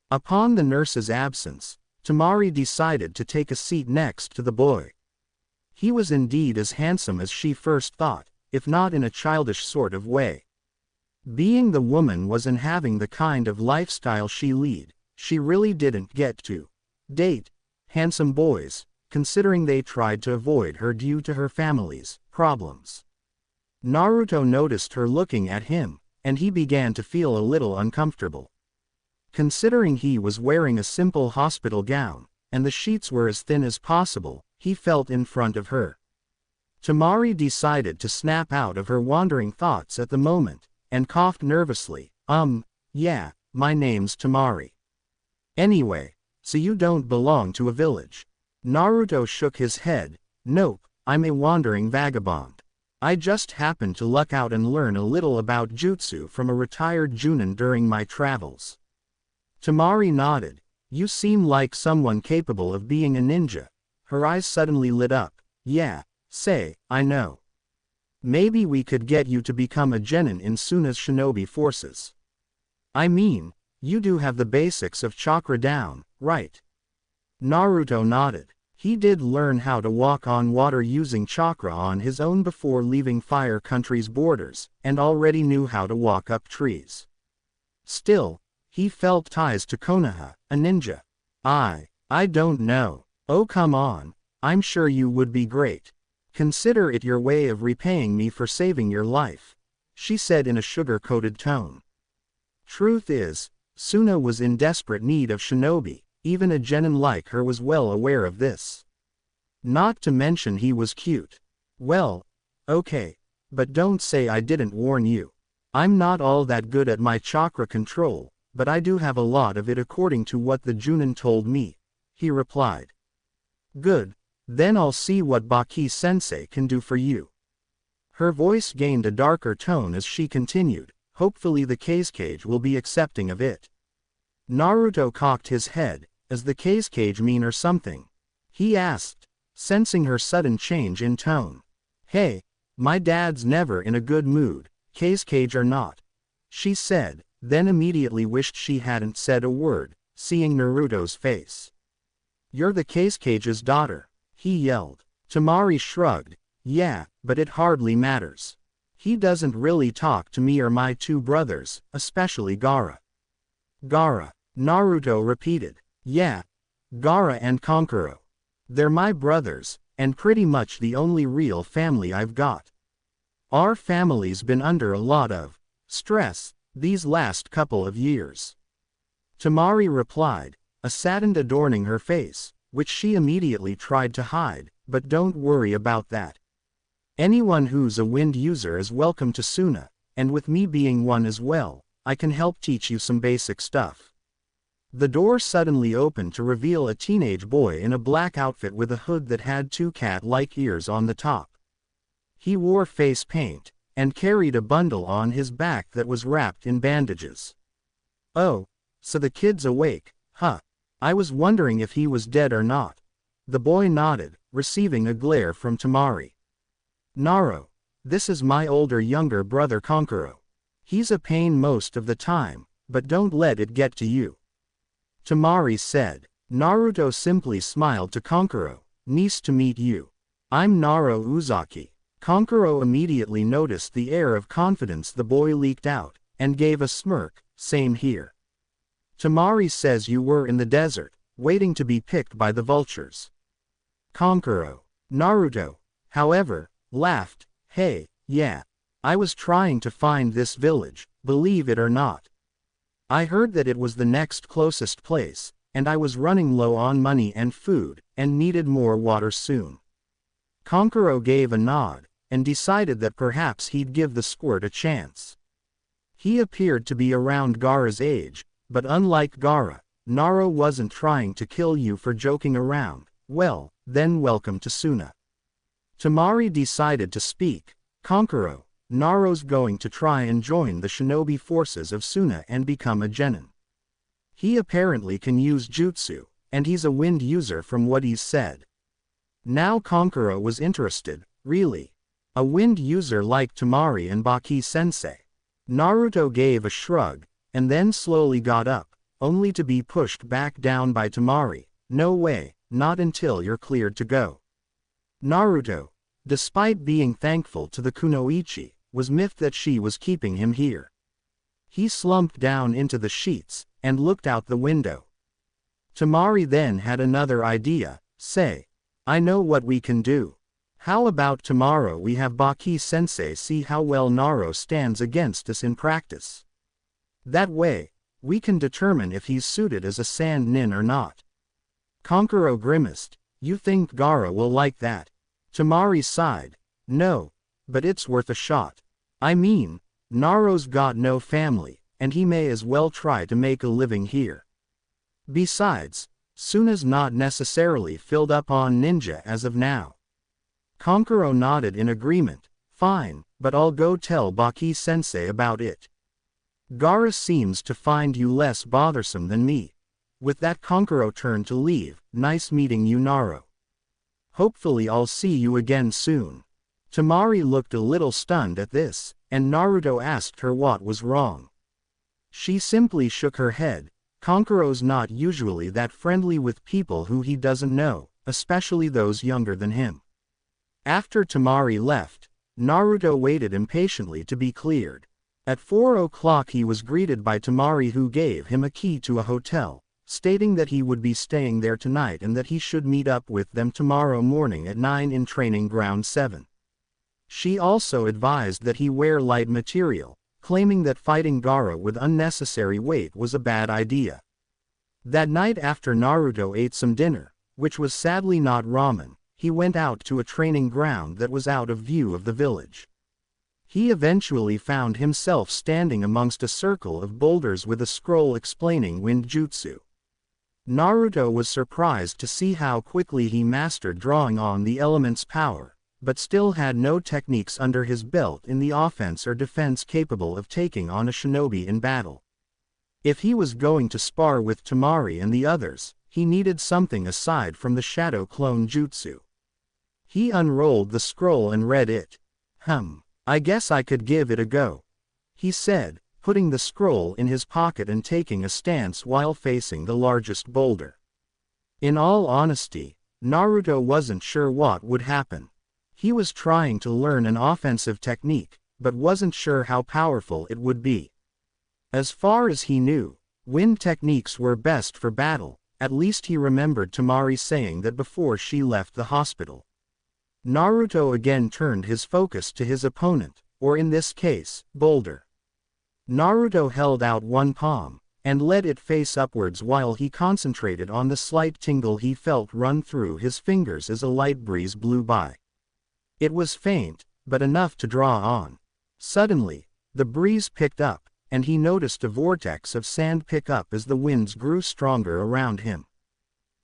Upon the nurse's absence, Temari decided to take a seat next to the boy. He was indeed as handsome as she first thought, if not in a childish sort of way. Being the woman was and having the kind of lifestyle she led, she really didn't get to date handsome boys, considering they tried to avoid her due to her family's problems. Naruto noticed her looking at him, and he began to feel a little uncomfortable. Considering he was wearing a simple hospital gown, and the sheets were as thin as possible, he felt in front of her. Temari decided to snap out of her wandering thoughts at the moment, and coughed nervously. Yeah, my name's Temari. Anyway, so you don't belong to a village?" Naruto shook his head. "Nope, I'm a wandering vagabond. I just happened to luck out and learn a little about jutsu from a retired Junin during my travels." Temari nodded. "You seem like someone capable of being a ninja." Her eyes suddenly lit up. Yeah, say, I know. Maybe we could get you to become a genin in Suna's shinobi forces. I mean, you do have the basics of chakra down, right? Naruto nodded. He did learn how to walk on water using chakra on his own before leaving Fire Country's borders, and already knew how to walk up trees. Still, he felt ties to Konoha, a ninja. I don't know. Oh come on, I'm sure you would be great. Consider it your way of repaying me for saving your life, she said in a sugar-coated tone. Truth is, Suna was in desperate need of shinobi, even a genin like her was well aware of this. Not to mention he was cute. Well, okay, but don't say I didn't warn you. I'm not all that good at my chakra control, but I do have a lot of it according to what the Junin told me, he replied. Good, then I'll see what Baki-sensei can do for you. Her voice gained a darker tone as she continued, hopefully the cage will be accepting of it. Naruto cocked his head. Is the cage mean or something? He asked, sensing her sudden change in tone. Hey, my dad's never in a good mood, cage or not, she said, then immediately wished she hadn't said a word, seeing Naruto's face. You're the cage's daughter, he yelled. Temari shrugged. Yeah, but it hardly matters. He doesn't really talk to me or my two brothers, especially Gaara. Gaara, Naruto repeated. Yeah, Gaara and Kankuro. They're my brothers, and pretty much the only real family I've got. Our family's been under a lot of stress these last couple of years. Temari replied, a saddened adorning her face, which she immediately tried to hide, but don't worry about that. Anyone who's a wind user is welcome to Suna, and with me being one as well, I can help teach you some basic stuff. The door suddenly opened to reveal a teenage boy in a black outfit with a hood that had two cat-like ears on the top. He wore face paint, and carried a bundle on his back that was wrapped in bandages. Oh, so the kid's awake, huh? I was wondering if he was dead or not. The boy nodded, receiving a glare from Temari. Naro, this is my younger brother Kankuro. He's a pain most of the time, but don't let it get to you. Temari said. Naruto simply smiled to Kankuro. Nice to meet you. I'm Naro Uzaki. Kankuro immediately noticed the air of confidence the boy leaked out, and gave a smirk. Same here. Temari says you were in the desert, waiting to be picked by the vultures. Kankuro. Naruto, however, laughed. Hey, yeah. I was trying to find this village, believe it or not. I heard that it was the next closest place, and I was running low on money and food, and needed more water soon. Kankuro gave a nod, and decided that perhaps he'd give the squirt a chance. He appeared to be around Gaara's age, but unlike Gaara, Naro wasn't trying to kill you for joking around. Well, then welcome to Suna. Temari decided to speak. Kankuro, Naro's going to try and join the shinobi forces of Suna and become a genin. He apparently can use jutsu, and he's a wind user from what he's said. Now Kankuro was interested, really. A wind user like Temari and Baki-sensei. Naruto gave a shrug, and then slowly got up, only to be pushed back down by Temari. No way, not until you're cleared to go. Naruto, despite being thankful to the kunoichi, was miffed that she was keeping him here. He slumped down into the sheets, and looked out the window. Temari then had another idea. Say, I know what we can do. How about tomorrow we have Baki-sensei see how well Naro stands against us in practice? That way, we can determine if he's suited as a sand nin or not. Kankuro grimaced. You think Gaara will like that? Temari sighed. No, but it's worth a shot. I mean, Naro's got no family, and he may as well try to make a living here. Besides, Suna's not necessarily filled up on ninja as of now. Kankuro nodded in agreement. Fine, but I'll go tell Baki-sensei about it. Gaara seems to find you less bothersome than me. With that Kankuro turned to leave. Nice meeting you Naro. Hopefully I'll see you again soon. Temari looked a little stunned at this, and Naruto asked her what was wrong. She simply shook her head. Kankuro's not usually that friendly with people who he doesn't know, especially those younger than him. After Temari left, Naruto waited impatiently to be cleared. At 4 o'clock he was greeted by Temari, who gave him a key to a hotel, stating that he would be staying there tonight and that he should meet up with them tomorrow morning at 9 in Training Ground 7. She also advised that he wear light material, claiming that fighting Gaara with unnecessary weight was a bad idea. That night, after Naruto ate some dinner, which was sadly not ramen, he went out to a training ground that was out of view of the village. He eventually found himself standing amongst a circle of boulders with a scroll explaining wind jutsu. Naruto was surprised to see how quickly he mastered drawing on the element's power, but still had no techniques under his belt in the offense or defense capable of taking on a shinobi in battle. If he was going to spar with Temari and the others, he needed something aside from the shadow clone jutsu. He unrolled the scroll and read it. I guess I could give it a go," he said, putting the scroll in his pocket and taking a stance while facing the largest boulder. In all honesty, Naruto wasn't sure what would happen. He was trying to learn an offensive technique, but wasn't sure how powerful it would be. As far as he knew, wind techniques were best for battle. At least he remembered Temari saying that before she left the hospital. Naruto again turned his focus to his opponent, or in this case, boulder. Naruto held out one palm, and let it face upwards while he concentrated on the slight tingle he felt run through his fingers as a light breeze blew by. It was faint, but enough to draw on. Suddenly, the breeze picked up, and he noticed a vortex of sand pick up as the winds grew stronger around him.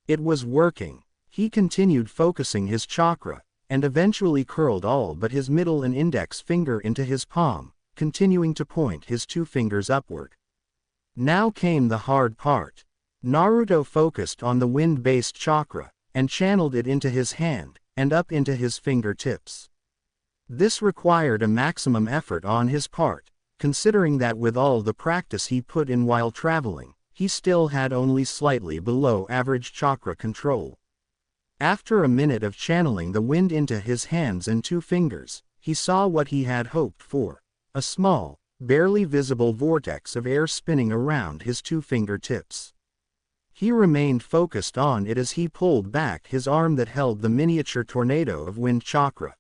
It was working. He continued focusing his chakra, and eventually curled all but his middle and index finger into his palm, continuing to point his two fingers upward. Now came the hard part. Naruto focused on the wind-based chakra, and channeled it into his hand, and up into his fingertips. This required a maximum effort on his part, considering that with all the practice he put in while traveling, he still had only slightly below average chakra control. After a minute of channeling the wind into his hands and two fingers, he saw what he had hoped for, a small, barely visible vortex of air spinning around his two fingertips. He remained focused on it as he pulled back his arm that held the miniature tornado of wind chakra.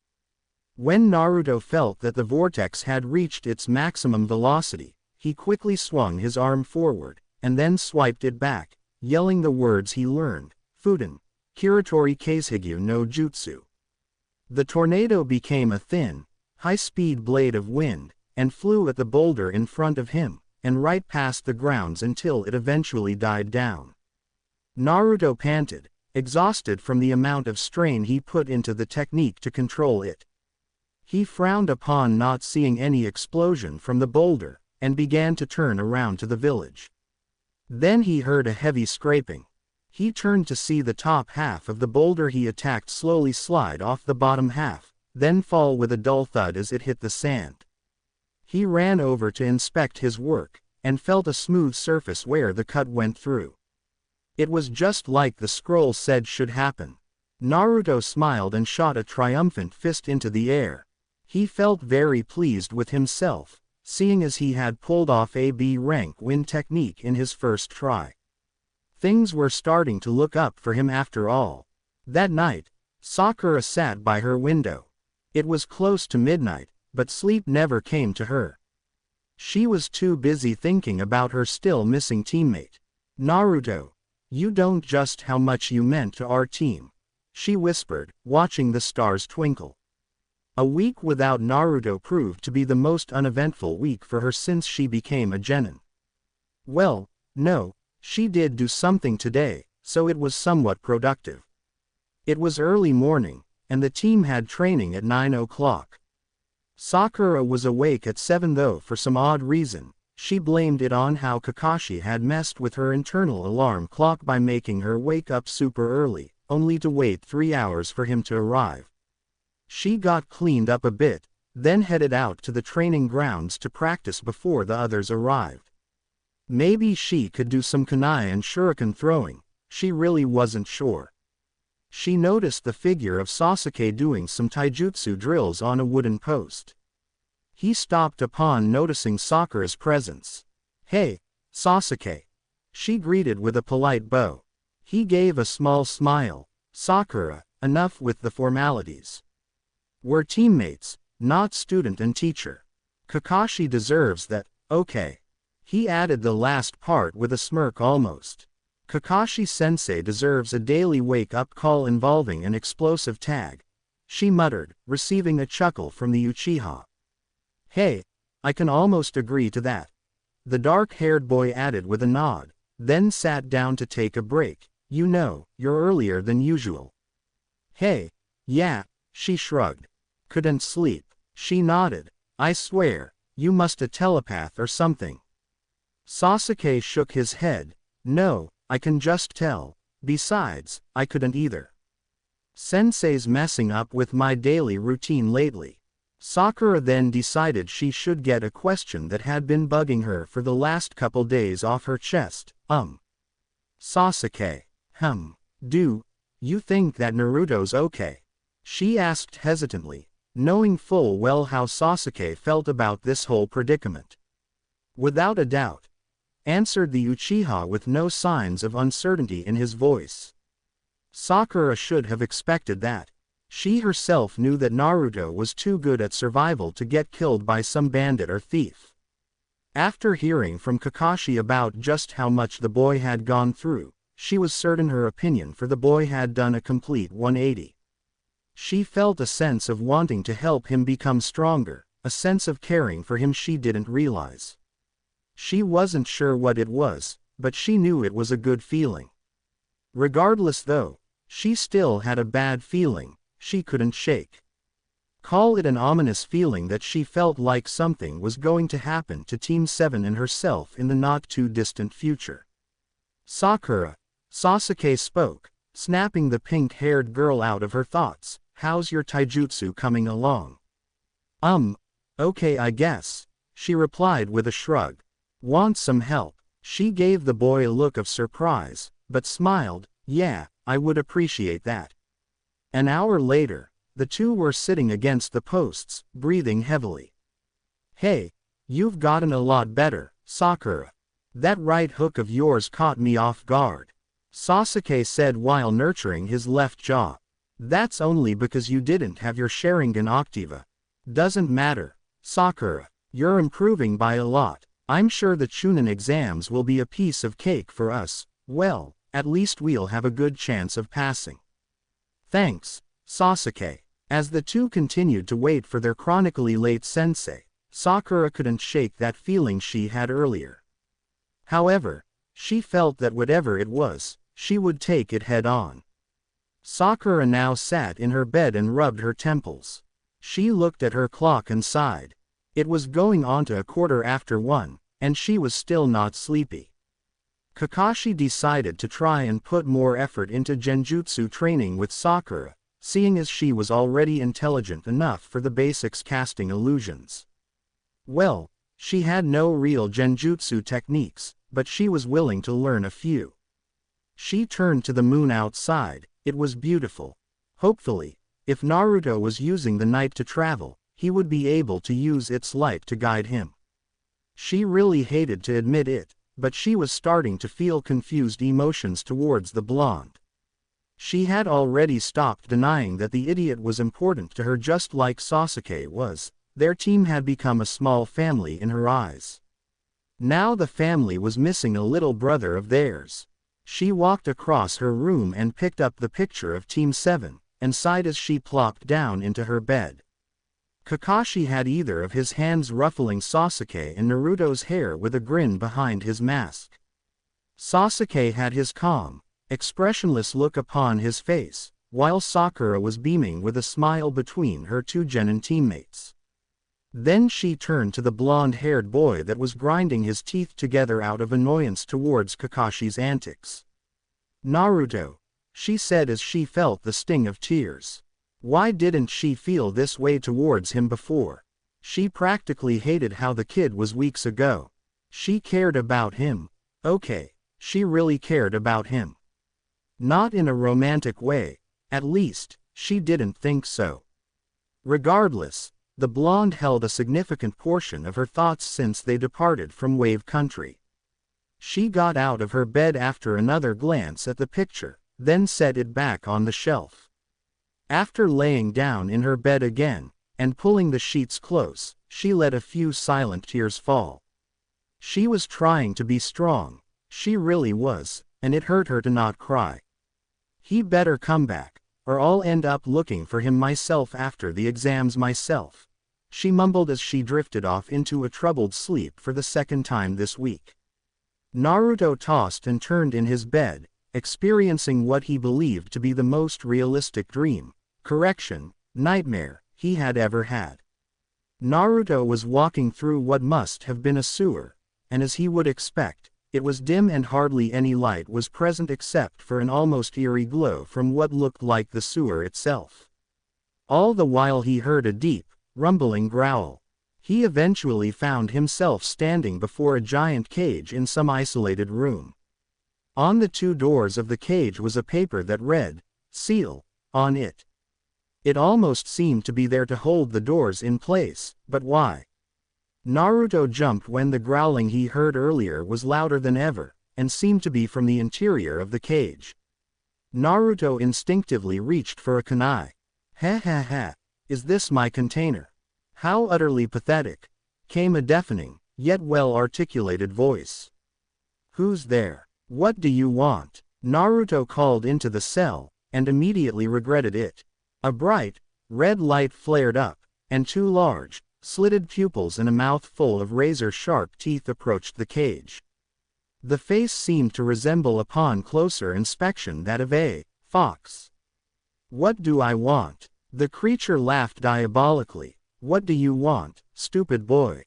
When Naruto felt that the vortex had reached its maximum velocity, he quickly swung his arm forward, and then swiped it back, yelling the words he learned, Fuden, Kiritori Keisuhigyu no Jutsu. The tornado became a thin, high-speed blade of wind, and flew at the boulder in front of him, and right past the grounds until it eventually died down. Naruto panted, exhausted from the amount of strain he put into the technique to control it. He frowned upon not seeing any explosion from the boulder, and began to turn around to the village. Then he heard a heavy scraping. He turned to see the top half of the boulder he attacked slowly slide off the bottom half, then fall with a dull thud as it hit the sand. He ran over to inspect his work, and felt a smooth surface where the cut went through. It was just like the scroll said should happen. Naruto smiled and shot a triumphant fist into the air. He felt very pleased with himself, seeing as he had pulled off a B-rank wind technique in his first try. Things were starting to look up for him after all. That night, Sakura sat by her window. It was close to midnight, but sleep never came to her. She was too busy thinking about her still missing teammate. Naruto, you don't just how much you meant to our team, she whispered, watching the stars twinkle. A week without Naruto proved to be the most uneventful week for her since she became a genin. Well, no, she did do something today, so it was somewhat productive. It was early morning, and the team had training at 9 o'clock. Sakura was awake at 7 though for some odd reason. She blamed it on how Kakashi had messed with her internal alarm clock by making her wake up super early, only to wait 3 hours for him to arrive. She got cleaned up a bit, then headed out to the training grounds to practice before the others arrived. Maybe she could do some kunai and shuriken throwing, she really wasn't sure. She noticed the figure of Sasuke doing some taijutsu drills on a wooden post. He stopped upon noticing Sakura's presence. "Hey, Sasuke," she greeted with a polite bow. He gave a small smile. "Sakura, enough with the formalities. We're teammates, not student and teacher. Kakashi deserves that, okay." He added the last part with a smirk almost. "Kakashi-sensei deserves a daily wake-up call involving an explosive tag," she muttered, receiving a chuckle from the Uchiha. "Hey, I can almost agree to that," the dark-haired boy added with a nod, then sat down to take a break. "You're earlier than usual." "Hey, yeah," she shrugged. "Couldn't sleep." She nodded. "I swear, you must a telepath or something." Sasuke shook his head. "No, I can just tell. Besides, I couldn't either. Sensei's messing up with my daily routine lately." Sakura then decided she should get a question that had been bugging her for the last couple days off her chest. "Sasuke, do you think that Naruto's okay?" she asked hesitantly, knowing full well how Sasuke felt about this whole predicament. "Without a doubt," answered the Uchiha with no signs of uncertainty in his voice. Sakura should have expected that. She herself knew that Naruto was too good at survival to get killed by some bandit or thief. After hearing from Kakashi about just how much the boy had gone through, she was certain her opinion for the boy had done a complete 180. She felt a sense of wanting to help him become stronger, a sense of caring for him she didn't realize. She wasn't sure what it was, but she knew it was a good feeling. Regardless though, she still had a bad feeling she couldn't shake. Call it an ominous feeling that she felt like something was going to happen to Team 7 and herself in the not-too-distant future. "Sakura," Sasuke spoke, snapping the pink-haired girl out of her thoughts. "How's your taijutsu coming along?" Okay I guess," she replied with a shrug. "Want some help?" She gave the boy a look of surprise, but smiled. "Yeah, I would appreciate that." An hour later, the two were sitting against the posts, breathing heavily. "Hey, you've gotten a lot better, Sakura. That right hook of yours caught me off guard," Sasuke said while nurturing his left jaw. "That's only because you didn't have your Sharingan Octiva. Doesn't matter, Sakura. You're improving by a lot. I'm sure the Chunin exams will be a piece of cake for us. Well, at least we'll have a good chance of passing." "Thanks, Sasuke." As the two continued to wait for their chronically late sensei, Sakura couldn't shake that feeling she had earlier. However, she felt that whatever it was, she would take it head-on. Sakura now sat in her bed and rubbed her temples. She looked at her clock and sighed. It was going on to 1:15, and she was still not sleepy. Kakashi decided to try and put more effort into genjutsu training with Sakura, seeing as she was already intelligent enough for the basics casting illusions. Well, she had no real genjutsu techniques, but she was willing to learn a few. She turned to the moon outside. It was beautiful. Hopefully, if Naruto was using the night to travel, he would be able to use its light to guide him. She really hated to admit it, but she was starting to feel confused emotions towards the blonde. She had already stopped denying that the idiot was important to her just like Sasuke was. Their team had become a small family in her eyes. Now the family was missing a little brother of theirs. She walked across her room and picked up the picture of Team 7, and sighed as she plopped down into her bed. Kakashi had either of his hands ruffling Sasuke and Naruto's hair with a grin behind his mask. Sasuke had his calm, expressionless look upon his face, while Sakura was beaming with a smile between her two genin teammates. Then she turned to the blonde-haired boy that was grinding his teeth together out of annoyance towards Kakashi's antics. "Naruto," she said as she felt the sting of tears. Why didn't she feel this way towards him before? She practically hated how the kid was weeks ago. She cared about him. Okay, she really cared about him. Not in a romantic way. At least, she didn't think so. Regardless, the blonde held a significant portion of her thoughts since they departed from Wave Country. She got out of her bed after another glance at the picture, then set it back on the shelf. After laying down in her bed again, and pulling the sheets close, she let a few silent tears fall. She was trying to be strong. She really was, and it hurt her to not cry. He better come back, or I'll end up looking for him myself after the exams myself, she mumbled as she drifted off into a troubled sleep for the second time this week. Naruto tossed and turned in his bed, experiencing what he believed to be the most realistic nightmare, he had ever had. Naruto was walking through what must have been a sewer, and as he would expect, it was dim and hardly any light was present except for an almost eerie glow from what looked like the sewer itself. All the while he heard a deep, rumbling growl. He eventually found himself standing before a giant cage in some isolated room. On the two doors of the cage was a paper that read, "Seal," on it. It almost seemed to be there to hold the doors in place, but why? Naruto jumped when the growling he heard earlier was louder than ever, and seemed to be from the interior of the cage. Naruto instinctively reached for a kunai. "Ha ha ha, is this my container? How utterly pathetic," came a deafening, yet well-articulated voice. "Who's there? What do you want?" Naruto called into the cell, and immediately regretted it. A bright, red light flared up, and two large, slitted pupils and a mouth full of razor-sharp teeth approached the cage. The face seemed to resemble upon closer inspection that of a fox. "What do I want?" The creature laughed diabolically. "What do you want, stupid boy?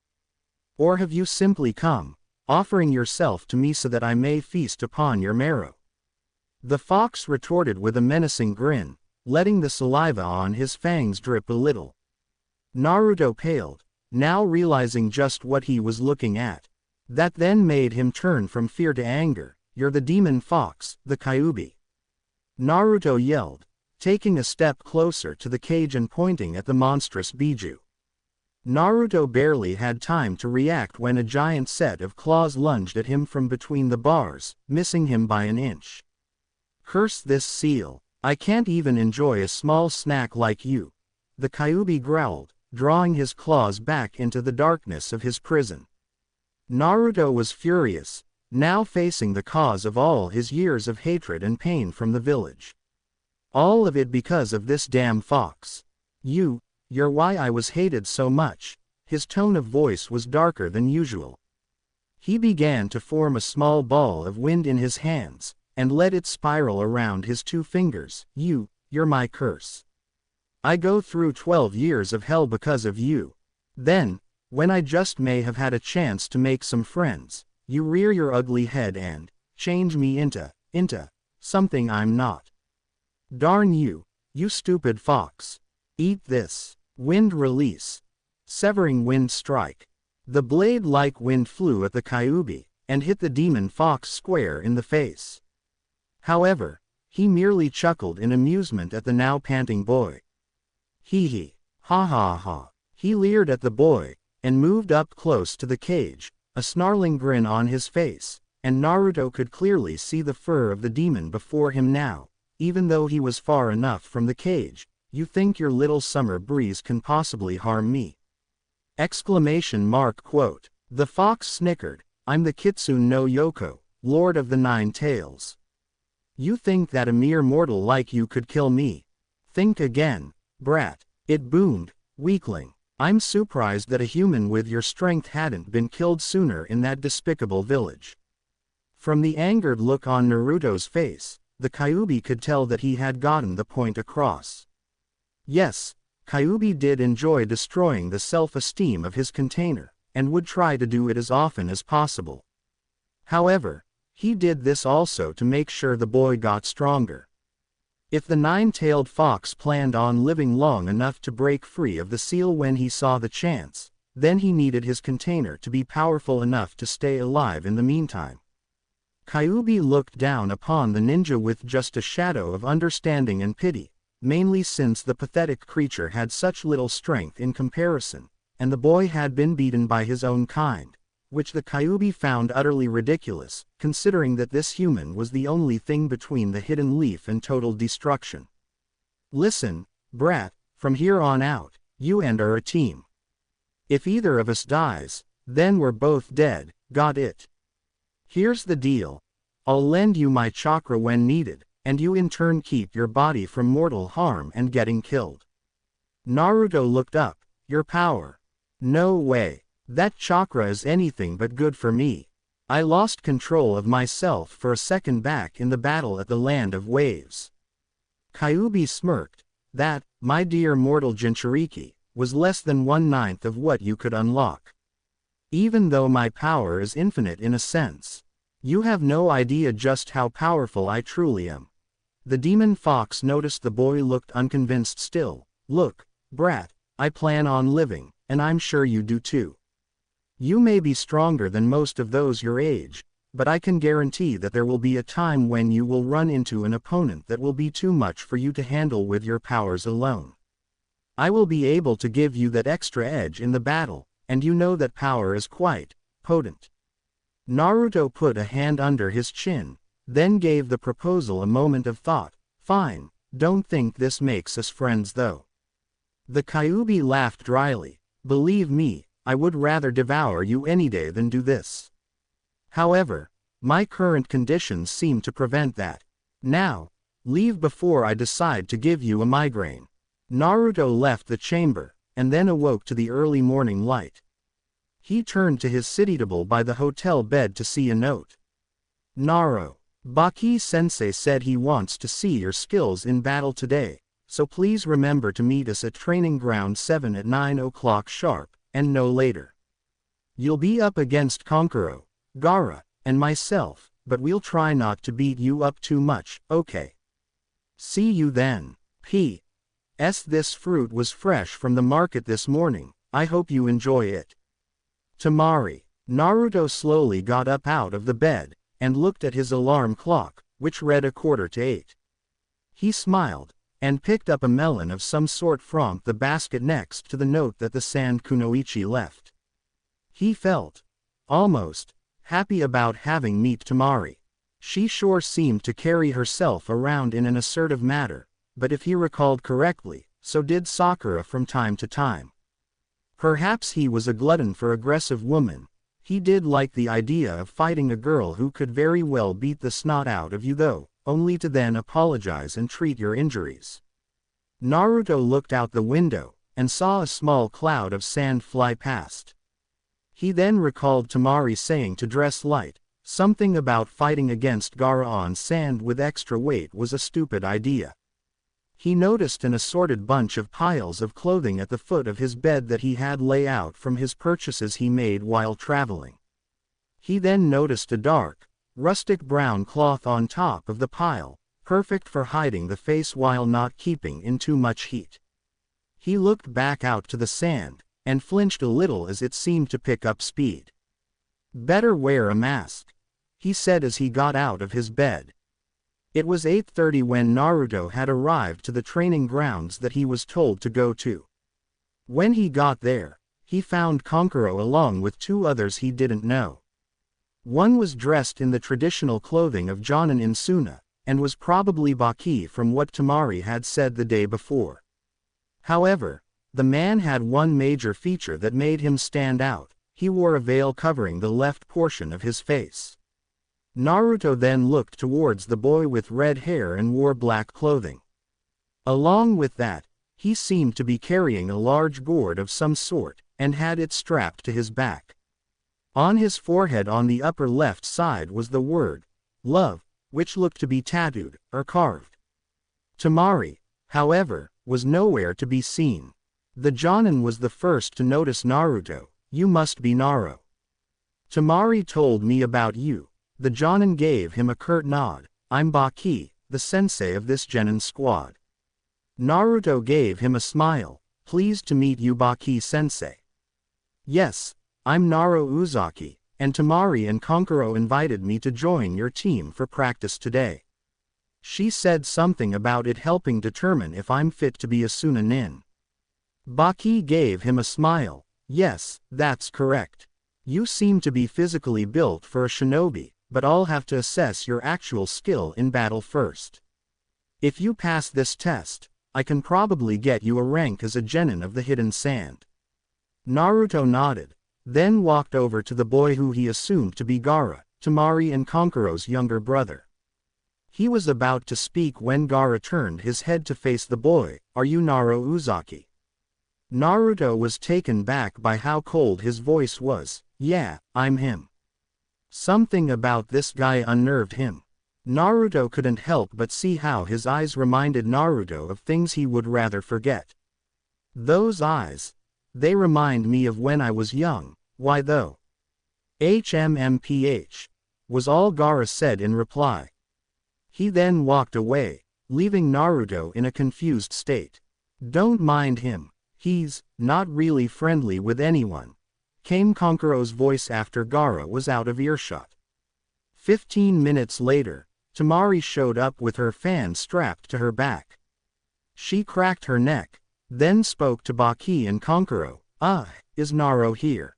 Or have you simply come, offering yourself to me so that I may feast upon your marrow?" The fox retorted with a menacing grin, letting the saliva on his fangs drip a little. Naruto paled, now realizing just what he was looking at. That then made him turn from fear to anger. "You're the demon fox, the Kyuubi!" Naruto yelled, taking a step closer to the cage and pointing at the monstrous Biju. Naruto barely had time to react when a giant set of claws lunged at him from between the bars, missing him by an inch. "Curse this seal, I can't even enjoy a small snack like you," the Kyuubi growled, drawing his claws back into the darkness of his prison. Naruto was furious, now facing the cause of all his years of hatred and pain from the village. All of it because of this damn fox. You're why I was hated so much." His tone of voice was darker than usual. He began to form a small ball of wind in his hands, and let it spiral around his two fingers. You're my curse. I go through 12 years of hell because of you. Then, when I just may have had a chance to make some friends, you rear your ugly head and change me into something I'm not. Darn you, you stupid fox. Eat this. Wind release. Severing wind strike. The blade-like wind flew at the Kyuubi, and hit the demon fox square in the face. However, he merely chuckled in amusement at the now panting boy. Hee, ha ha ha. He leered at the boy, and moved up close to the cage, a snarling grin on his face, and Naruto could clearly see the fur of the demon before him now, even though he was far enough from the cage. "You think your little summer breeze can possibly harm me?" Quote. The fox snickered. "I'm the Kitsune no Yoko, Lord of the Nine Tails. You think that a mere mortal like you could kill me? Think again, brat," it boomed, "weakling. I'm surprised that a human with your strength hadn't been killed sooner in that despicable village." From the angered look on Naruto's face, the Kyuubi could tell that he had gotten the point across. Yes, Kyuubi did enjoy destroying the self-esteem of his container, and would try to do it as often as possible. However, he did this also to make sure the boy got stronger. If the nine-tailed fox planned on living long enough to break free of the seal when he saw the chance, then he needed his container to be powerful enough to stay alive in the meantime. Kyuubi looked down upon the ninja with just a shadow of understanding and pity, mainly since the pathetic creature had such little strength in comparison, and the boy had been beaten by his own kind, which the Kyuubi found utterly ridiculous, considering that this human was the only thing between the hidden leaf and total destruction. Listen, brat, from here on out, you and are a team. If either of us dies, then we're both dead, got it? Here's the deal. I'll lend you my chakra when needed, and you in turn keep your body from mortal harm and getting killed. Naruto looked up. Your power? No way. That chakra is anything but good for me. I lost control of myself for a second back in the battle at the Land of Waves. Kyuubi smirked. That, my dear mortal Jinchuriki, was less than 1/9 of what you could unlock. Even though my power is infinite in a sense, you have no idea just how powerful I truly am. The demon fox noticed the boy looked unconvinced still. Look, brat, I plan on living, and I'm sure you do too. You may be stronger than most of those your age, but I can guarantee that there will be a time when you will run into an opponent that will be too much for you to handle with your powers alone. I will be able to give you that extra edge in the battle, and you know that power is quite potent. Naruto put a hand under his chin, then gave the proposal a moment of thought. Fine, don't think this makes us friends though. The Kyuubi laughed dryly. Believe me, I would rather devour you any day than do this. However, my current conditions seem to prevent that. Now, leave before I decide to give you a migraine. Naruto left the chamber, and then awoke to the early morning light. He turned to his city table by the hotel bed to see a note. Naro, Baki-sensei said he wants to see your skills in battle today, so please remember to meet us at Training Ground 7 at 9 o'clock sharp, and no later. You'll be up against Konkuro, Gaara, and myself, but we'll try not to beat you up too much, okay? See you then. P.S. This fruit was fresh from the market this morning, I hope you enjoy it. Temari. Naruto slowly got up out of the bed, and looked at his alarm clock, which read 7:45. He smiled, and picked up a melon of some sort from the basket next to the note that the Sand Kunoichi left. He felt almost happy about having met Temari. She sure seemed to carry herself around in an assertive manner, but if he recalled correctly, so did Sakura from time to time. Perhaps he was a glutton for aggressive women. He did like the idea of fighting a girl who could very well beat the snot out of you though, only to then apologize and treat your injuries. Naruto looked out the window, and saw a small cloud of sand fly past. He then recalled Temari saying to dress light. Something about fighting against Gaara on sand with extra weight was a stupid idea. He noticed an assorted bunch of piles of clothing at the foot of his bed that he had lay out from his purchases he made while traveling. He then noticed a dark, rustic brown cloth on top of the pile, perfect for hiding the face while not keeping in too much heat. He looked back out to the sand, and flinched a little as it seemed to pick up speed. Better wear a mask, he said as he got out of his bed. It was 8:30 when Naruto had arrived to the training grounds that he was told to go to. When he got there, he found Konkuro along with two others he didn't know. One was dressed in the traditional clothing of Konoha and Suna, and was probably Baki from what Temari had said the day before. However, the man had one major feature that made him stand out. He wore a veil covering the left portion of his face. Naruto then looked towards the boy with red hair and wore black clothing. Along with that, he seemed to be carrying a large gourd of some sort, and had it strapped to his back. On his forehead on the upper left side was the word, love, which looked to be tattooed, or carved. Temari, however, was nowhere to be seen. The Jonin was the first to notice Naruto. You must be Naro. Temari told me about you. The Jonin gave him a curt nod. I'm Baki, the sensei of this genin squad. Naruto gave him a smile. Pleased to meet you, Baki-sensei. Yes, I'm Naro Uzaki, and Temari and Kankuro invited me to join your team for practice today. She said something about it helping determine if I'm fit to be a Suna nin. Baki gave him a smile. Yes, that's correct. You seem to be physically built for a shinobi, but I'll have to assess your actual skill in battle first. If you pass this test, I can probably get you a rank as a genin of the hidden sand. Naruto nodded, then walked over to the boy who he assumed to be Gaara, Temari and Kankuro's younger brother. He was about to speak when Gaara turned his head to face the boy. Are you Naro Uzaki? Naruto was taken back by how cold his voice was. Yeah, I'm him. Something about this guy unnerved him. Naruto couldn't help but see how his eyes reminded Naruto of things he would rather forget. Those eyes. They remind me of when I was young. Why though? HMMPH. Was all Gaara said in reply. He then walked away, leaving Naruto in a confused state. Don't mind him. He's not really friendly with anyone. Came Kankuro's voice after Gaara was out of earshot. 15 minutes later, Temari showed up with her fan strapped to her back. She cracked her neck, then spoke to Baki and Kankuro. Is Naro here?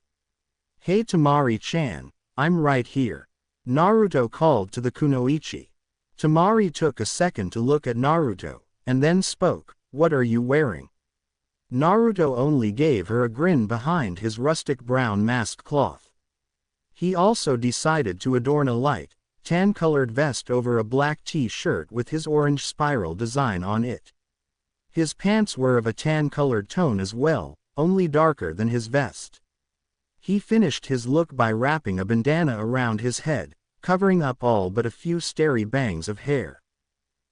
Hey Temari-chan, I'm right here. Naruto called to the kunoichi. Temari took a second to look at Naruto, and then spoke. What are you wearing? Naruto only gave her a grin behind his rustic brown mask cloth. He also decided to adorn a light, tan-colored vest over a black t-shirt with his orange spiral design on it. His pants were of a tan-colored tone as well, only darker than his vest. He finished his look by wrapping a bandana around his head, covering up all but a few starry bangs of hair.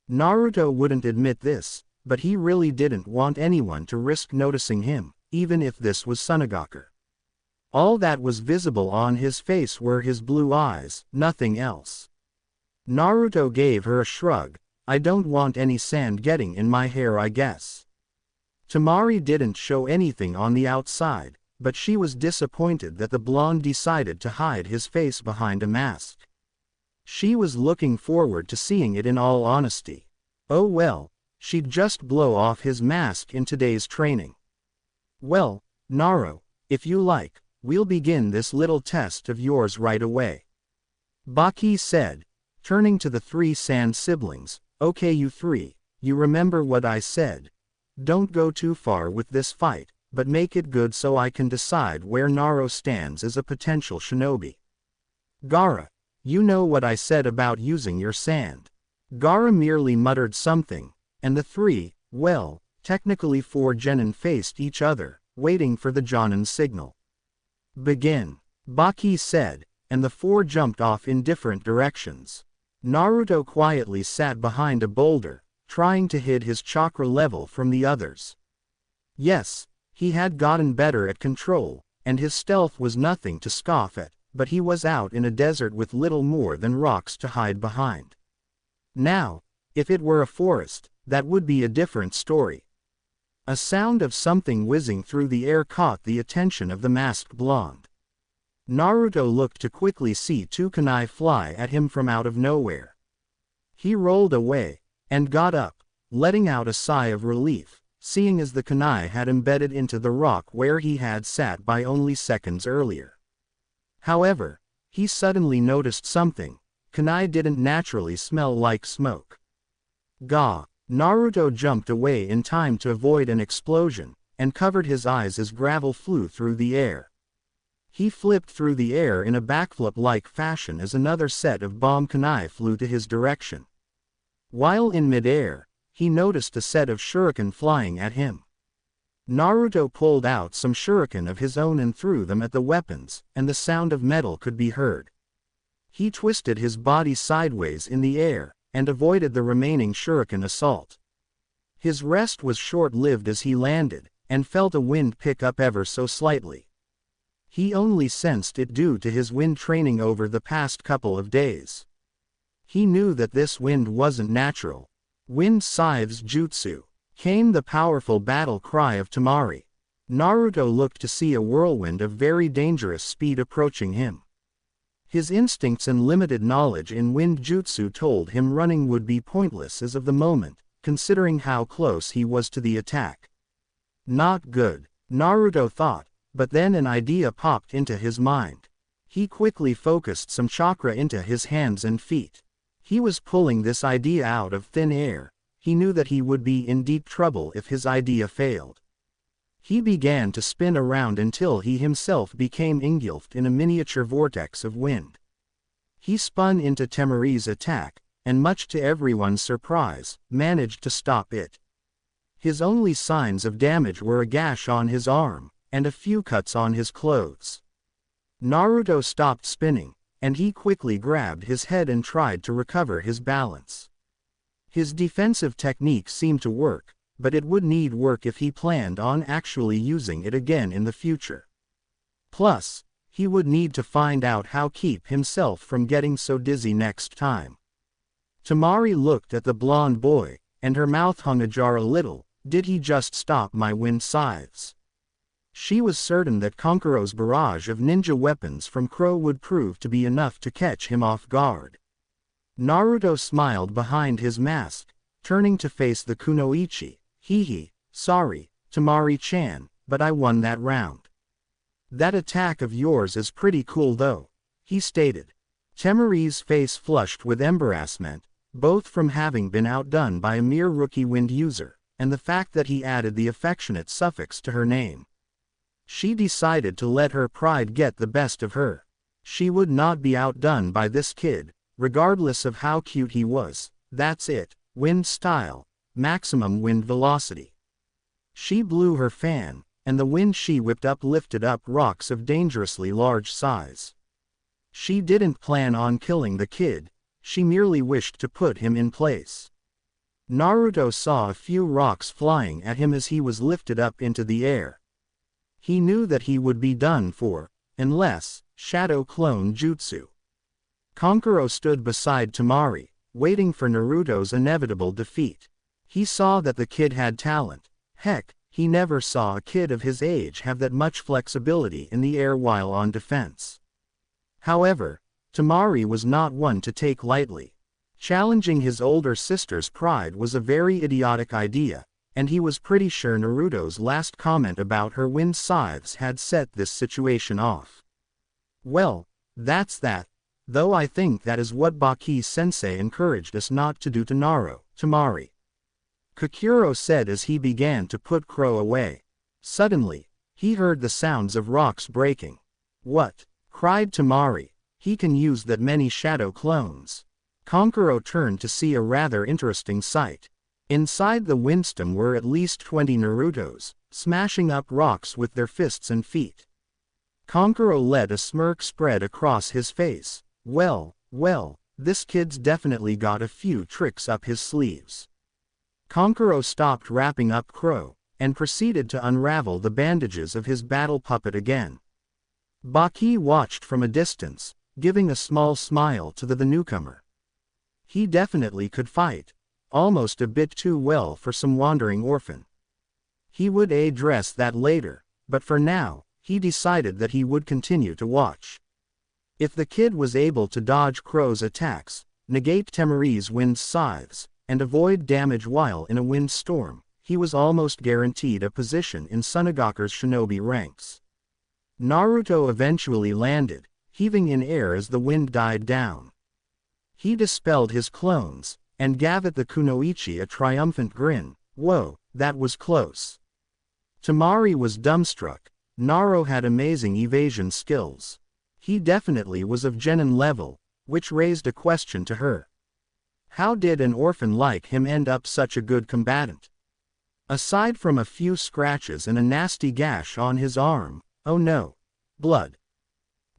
Naruto wouldn't admit this, but he really didn't want anyone to risk noticing him, even if this was Sunagaku. All that was visible on his face were his blue eyes, nothing else. Naruto gave her a shrug. I don't want any sand getting in my hair, I guess. Temari didn't show anything on the outside, but she was disappointed that the blonde decided to hide his face behind a mask. She was looking forward to seeing it in all honesty. Oh well, she'd just blow off his mask in today's training. Well, Naro, if you like, we'll begin this little test of yours right away. Baki said, turning to the three sand siblings. Okay you three, you remember what I said. Don't go too far with this fight, but make it good so I can decide where Naro stands as a potential shinobi. Gaara, you know what I said about using your sand. Gaara merely muttered something, and the three, well, technically four genin faced each other, waiting for the Jonin's signal. Begin, Baki said, and the four jumped off in different directions. Naruto quietly sat behind a boulder, trying to hide his chakra level from the others. Yes, he had gotten better at control, and his stealth was nothing to scoff at, but he was out in a desert with little more than rocks to hide behind. Now, if it were a forest, that would be a different story. A sound of something whizzing through the air caught the attention of the masked blonde. Naruto looked to quickly see two kunai fly at him from out of nowhere. He rolled away, and got up, letting out a sigh of relief, seeing as the kunai had embedded into the rock where he had sat by only seconds earlier. However, he suddenly noticed something. Kunai didn't naturally smell like smoke. Gah! Naruto jumped away in time to avoid an explosion, and covered his eyes as gravel flew through the air. He flipped through the air in a backflip-like fashion as another set of bomb kunai flew to his direction. While in mid-air, he noticed a set of shuriken flying at him. Naruto pulled out some shuriken of his own and threw them at the weapons, and the sound of metal could be heard. He twisted his body sideways in the air, and avoided the remaining shuriken assault. His rest was short-lived as he landed, and felt a wind pick up ever so slightly. He only sensed it due to his wind training over the past couple of days. He knew that this wind wasn't natural. Wind Scythe's jutsu. Came the powerful battle cry of Temari. Naruto looked to see a whirlwind of very dangerous speed approaching him. His instincts and limited knowledge in wind jutsu told him running would be pointless as of the moment, considering how close he was to the attack. Not good, Naruto thought, but then an idea popped into his mind. He quickly focused some chakra into his hands and feet. He was pulling this idea out of thin air. He knew that he would be in deep trouble if his idea failed. He began to spin around until he himself became engulfed in a miniature vortex of wind. He spun into Temari's attack, and much to everyone's surprise, managed to stop it. His only signs of damage were a gash on his arm, and a few cuts on his clothes. Naruto stopped spinning, and he quickly grabbed his head and tried to recover his balance. His defensive technique seemed to work, but it would need work if he planned on actually using it again in the future. Plus, he would need to find out how to keep himself from getting so dizzy next time. Temari looked at the blonde boy, and her mouth hung ajar a little. Did he just stop my wind scythes? She was certain that Konkuro's barrage of ninja weapons from Crow would prove to be enough to catch him off guard. Naruto smiled behind his mask, turning to face the kunoichi. Hee, sorry, Temari-chan, but I won that round. That attack of yours is pretty cool though, he stated. Temari's face flushed with embarrassment, both from having been outdone by a mere rookie wind user, and the fact that he added the affectionate suffix to her name. She decided to let her pride get the best of her. She would not be outdone by this kid, regardless of how cute he was. That's it, wind style, maximum wind velocity. She blew her fan, and the wind she whipped up lifted up rocks of dangerously large size. She didn't plan on killing the kid, she merely wished to put him in place. Naruto saw a few rocks flying at him as he was lifted up into the air. He knew that he would be done for, unless, Shadow Clone Jutsu. Konkuro stood beside Temari, waiting for Naruto's inevitable defeat. He saw that the kid had talent. Heck, he never saw a kid of his age have that much flexibility in the air while on defense. However, Temari was not one to take lightly. Challenging his older sister's pride was a very idiotic idea, and he was pretty sure Naruto's last comment about her wind scythes had set this situation off. Well, that's that, though I think that is what Baki-sensei encouraged us not to do to Temari. Kakuro said as he began to put Crow away. Suddenly, he heard the sounds of rocks breaking. What? Cried Temari. He can use that many shadow clones. Konkuro turned to see a rather interesting sight. Inside the windstorm were at least 20 Narutos, smashing up rocks with their fists and feet. Konkuro let a smirk spread across his face. Well, this kid's definitely got a few tricks up his sleeves. Konkuro stopped wrapping up Crow, and proceeded to unravel the bandages of his battle puppet again. Baki watched from a distance, giving a small smile to the newcomer. He definitely could fight, almost a bit too well for some wandering orphan. He would address that later, but for now, he decided that he would continue to watch. If the kid was able to dodge Crow's attacks, negate Temari's wind scythes, and avoid damage while in a wind storm, he was almost guaranteed a position in Tsunagaku's shinobi ranks. Naruto eventually landed, heaving in air as the wind died down. He dispelled his clones, and gave at the kunoichi a triumphant grin. Whoa, that was close. Temari was dumbstruck. Naruto had amazing evasion skills. He definitely was of genin level, which raised a question to her. How did an orphan like him end up such a good combatant? Aside from a few scratches and a nasty gash on his arm, oh no, blood.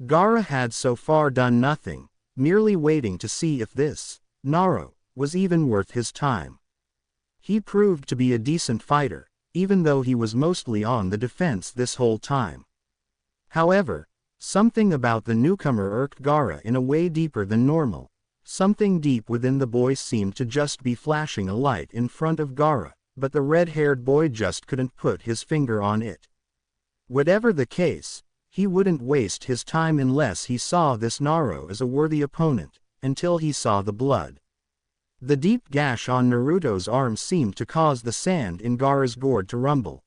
Gaara had so far done nothing, merely waiting to see if this, Naruto, was even worth his time. He proved to be a decent fighter, even though he was mostly on the defense this whole time. However, something about the newcomer irked Gaara in a way deeper than normal. Something deep within the boy seemed to just be flashing a light in front of Gaara, but the red-haired boy just couldn't put his finger on it. Whatever the case, he wouldn't waste his time unless he saw this Naruto as a worthy opponent, until he saw the blood. The deep gash on Naruto's arm seemed to cause the sand in Gaara's gourd to rumble.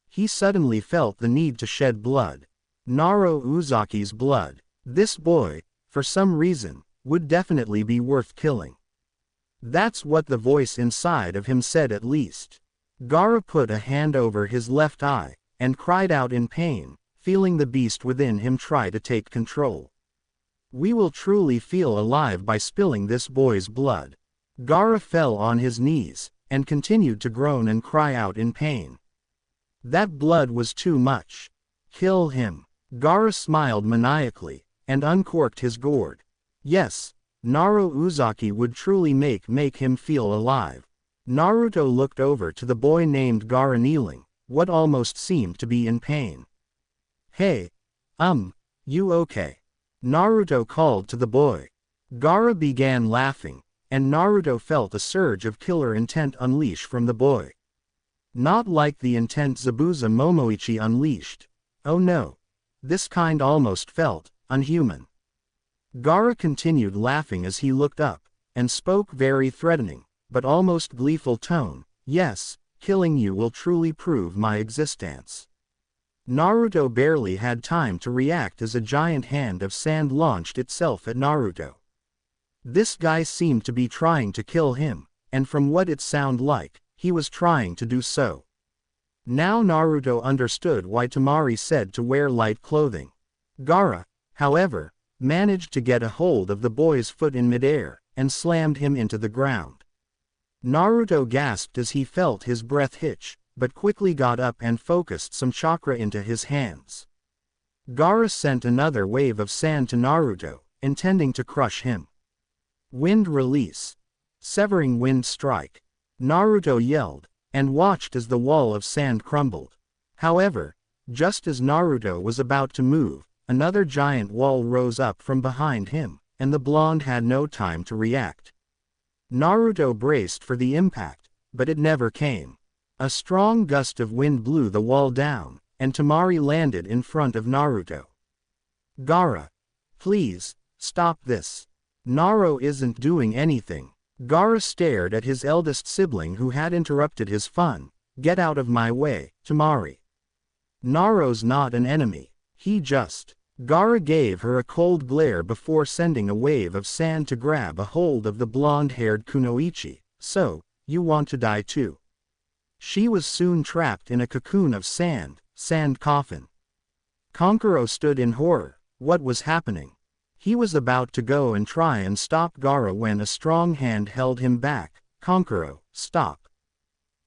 He suddenly felt the need to shed blood. Naruto Uzaki's blood. This boy, for some reason, would definitely be worth killing. That's what the voice inside of him said at least. Gaara put a hand over his left eye, and cried out in pain, feeling the beast within him try to take control. We will truly feel alive by spilling this boy's blood. Gaara fell on his knees, and continued to groan and cry out in pain. That blood was too much. Kill him. Gaara smiled maniacally, and uncorked his gourd. Yes, Naruto Uzaki would truly make him feel alive. Naruto looked over to the boy named Gaara kneeling, what almost seemed to be in pain. Hey, you okay? Naruto called to the boy. Gaara began laughing, and Naruto felt a surge of killer intent unleash from the boy. Not like the intent Zabuza Momoichi unleashed. Oh no. This kind almost felt unhuman. Gaara continued laughing as he looked up, and spoke very threatening, but almost gleeful tone. Yes, killing you will truly prove my existence. Naruto barely had time to react as a giant hand of sand launched itself at Naruto. This guy seemed to be trying to kill him, and from what it sounded like, he was trying to do so. Now Naruto understood why Temari said to wear light clothing. Gaara, however, managed to get a hold of the boy's foot in midair, and slammed him into the ground. Naruto gasped as he felt his breath hitch, but quickly got up and focused some chakra into his hands. Gaara sent another wave of sand to Naruto, intending to crush him. Wind release. Severing wind strike. Naruto yelled, and watched as the wall of sand crumbled. However, just as Naruto was about to move, another giant wall rose up from behind him, and the blonde had no time to react. Naruto braced for the impact, but it never came. A strong gust of wind blew the wall down, and Temari landed in front of Naruto. Gaara, please, stop this. Naruto isn't doing anything. Gaara stared at his eldest sibling who had interrupted his fun. Get out of my way, Temari. Naruto's not an enemy. He just... Gaara gave her a cold glare before sending a wave of sand to grab a hold of the blonde-haired Kunoichi. So, you want to die too? She was soon trapped in a cocoon of sand coffin. Kankuro stood in horror. What was happening? He was about to go and try and stop Gaara when a strong hand held him back. Kankuro, stop.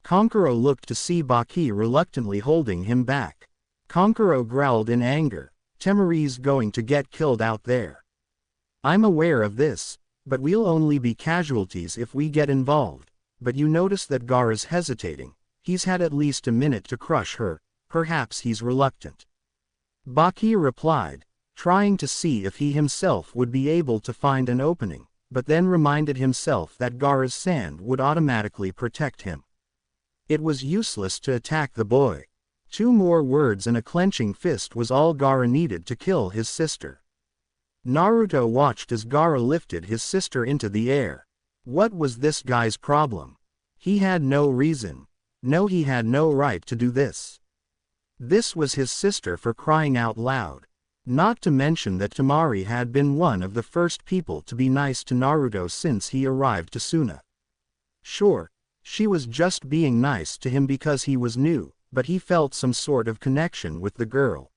Kankuro looked to see Baki reluctantly holding him back. Kankuro growled in anger. Temari's going to get killed out there. I'm aware of this, but we'll only be casualties if we get involved. But you notice that Gaara's hesitating. He's had at least a minute to crush her. Perhaps he's reluctant. Baki replied, trying to see if he himself would be able to find an opening, but then reminded himself that Gaara's sand would automatically protect him. It was useless to attack the boy. 2 more words and a clenching fist was all Gaara needed to kill his sister. Naruto watched as Gaara lifted his sister into the air. What was this guy's problem? He had no reason. No, he had no right to do this. This was his sister, for crying out loud. Not to mention that Temari had been one of the first people to be nice to Naruto since he arrived to Suna. Sure, she was just being nice to him because he was new, but he felt some sort of connection with the girl.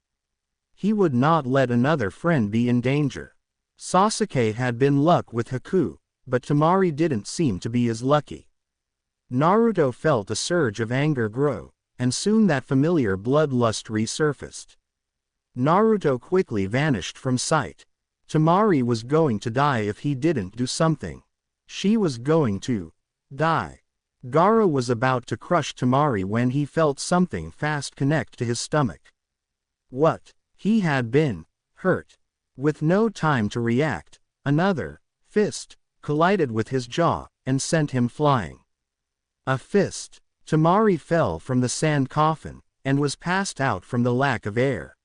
He would not let another friend be in danger. Sasuke had been luck with Haku, but Temari didn't seem to be as lucky. Naruto felt a surge of anger grow, and soon that familiar bloodlust resurfaced. Naruto quickly vanished from sight. Temari was going to die if he didn't do something. She was going to die. Gaara was about to crush Temari when he felt something fast connect to his stomach. What? He had been hurt. With no time to react, another fist collided with his jaw and sent him flying. A fist. Temari fell from the sand coffin and was passed out from the lack of air.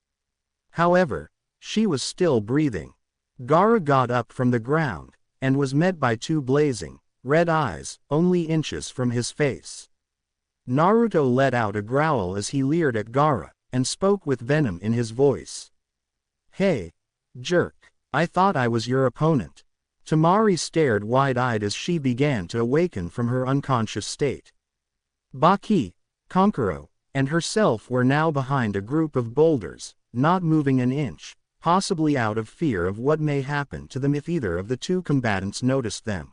However, she was still breathing. Gaara got up from the ground and was met by two blazing, red eyes, only inches from his face. Naruto let out a growl as he leered at Gaara and spoke with venom in his voice. "Hey, jerk, I thought I was your opponent." Temari stared wide-eyed as she began to awaken from her unconscious state. Baki, Kankuro, and herself were now behind a group of boulders, not moving an inch, possibly out of fear of what may happen to them if either of the two combatants noticed them.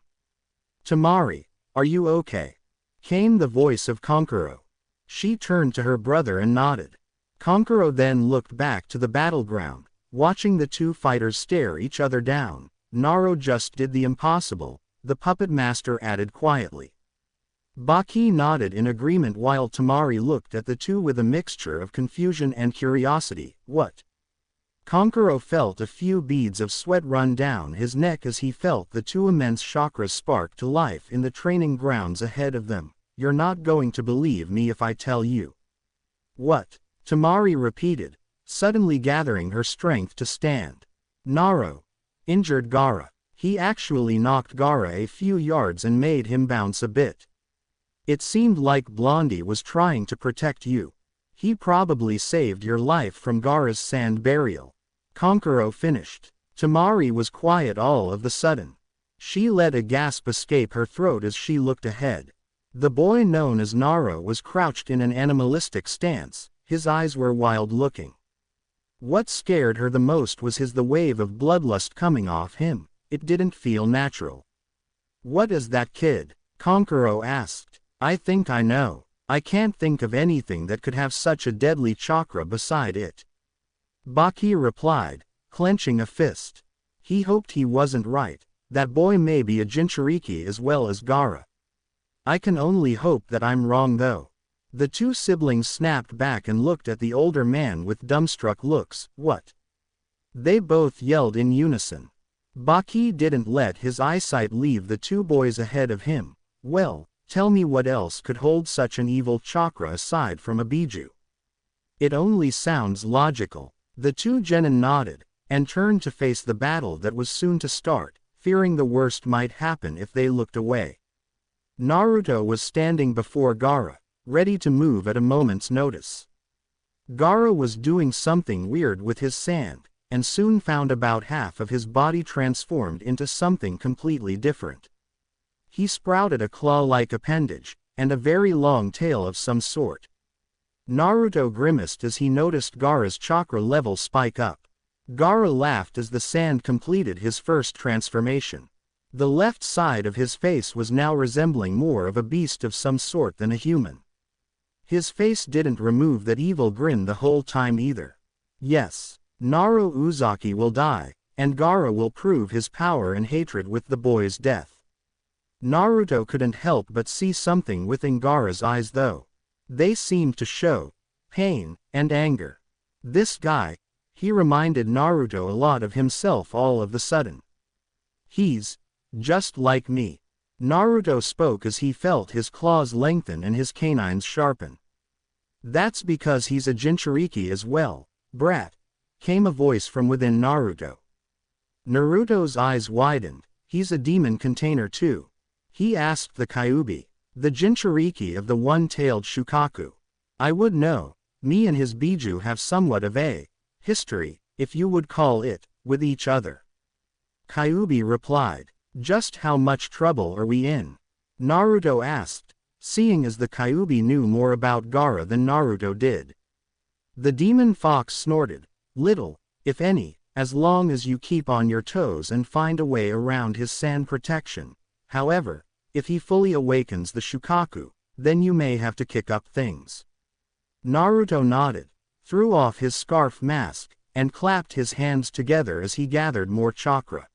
"Temari, are you okay?" came the voice of Kankuro. She turned to her brother and nodded. Kankuro then looked back to the battleground, watching the two fighters stare each other down. "Naruto just did the impossible," the puppet master added quietly. Baki nodded in agreement while Temari looked at the two with a mixture of confusion and curiosity. "What?" Kankuro felt a few beads of sweat run down his neck as he felt the two immense chakras spark to life in the training grounds ahead of them. "You're not going to believe me if I tell you." "What?" Temari repeated, suddenly gathering her strength to stand. "Naruto injured Gaara. He actually knocked Gaara a few yards and made him bounce a bit. It seemed like Blondie was trying to protect you. He probably saved your life from Gaara's sand burial." Kankuro finished. Temari was quiet all of the sudden. She let a gasp escape her throat as she looked ahead. The boy known as Naruto was crouched in an animalistic stance, his eyes were wild-looking. What scared her the most was the wave of bloodlust coming off him. It didn't feel natural. "What is that kid?" Kankuro asked. "I think I know. I can't think of anything that could have such a deadly chakra beside it." Baki replied, clenching a fist. He hoped he wasn't right. That boy may be a Jinchuriki as well as Gaara. "I can only hope that I'm wrong though." The two siblings snapped back and looked at the older man with dumbstruck looks. "What?" They both yelled in unison. Baki didn't let his eyesight leave the two boys ahead of him. "Well, tell me what else could hold such an evil chakra aside from a Biju?" "It only sounds logical." The two genin nodded, and turned to face the battle that was soon to start, fearing the worst might happen if they looked away. Naruto was standing before Gaara, ready to move at a moment's notice. Gaara was doing something weird with his sand, and soon found about half of his body transformed into something completely different. He sprouted a claw-like appendage, and a very long tail of some sort. Naruto grimaced as he noticed Gaara's chakra level spike up. Gaara laughed as the sand completed his first transformation. The left side of his face was now resembling more of a beast of some sort than a human. His face didn't remove that evil grin the whole time either. Yes, Naruto Uzaki will die, and Gaara will prove his power and hatred with the boy's death. Naruto couldn't help but see something within Gaara's eyes though. They seemed to show pain and anger. This guy, he reminded Naruto a lot of himself all of the sudden. "He's just like me." Naruto spoke as he felt his claws lengthen and his canines sharpen. "That's because he's a Jinchuriki as well, brat," came a voice from within Naruto. Naruto's eyes widened. "He's a demon container too?" he asked the Kyuubi, the Jinchuriki of the one-tailed Shukaku. "I would know. Me and his Biju have somewhat of a history, if you would call it, with each other." Kyuubi replied. "Just how much trouble are we in?" Naruto asked, seeing as the Kyuubi knew more about Gaara than Naruto did. The demon fox snorted. "Little, if any, as long as you keep on your toes and find a way around his sand protection. However, if he fully awakens the Shukaku, then you may have to kick up things." Naruto nodded, threw off his scarf mask, and clapped his hands together as he gathered more chakra.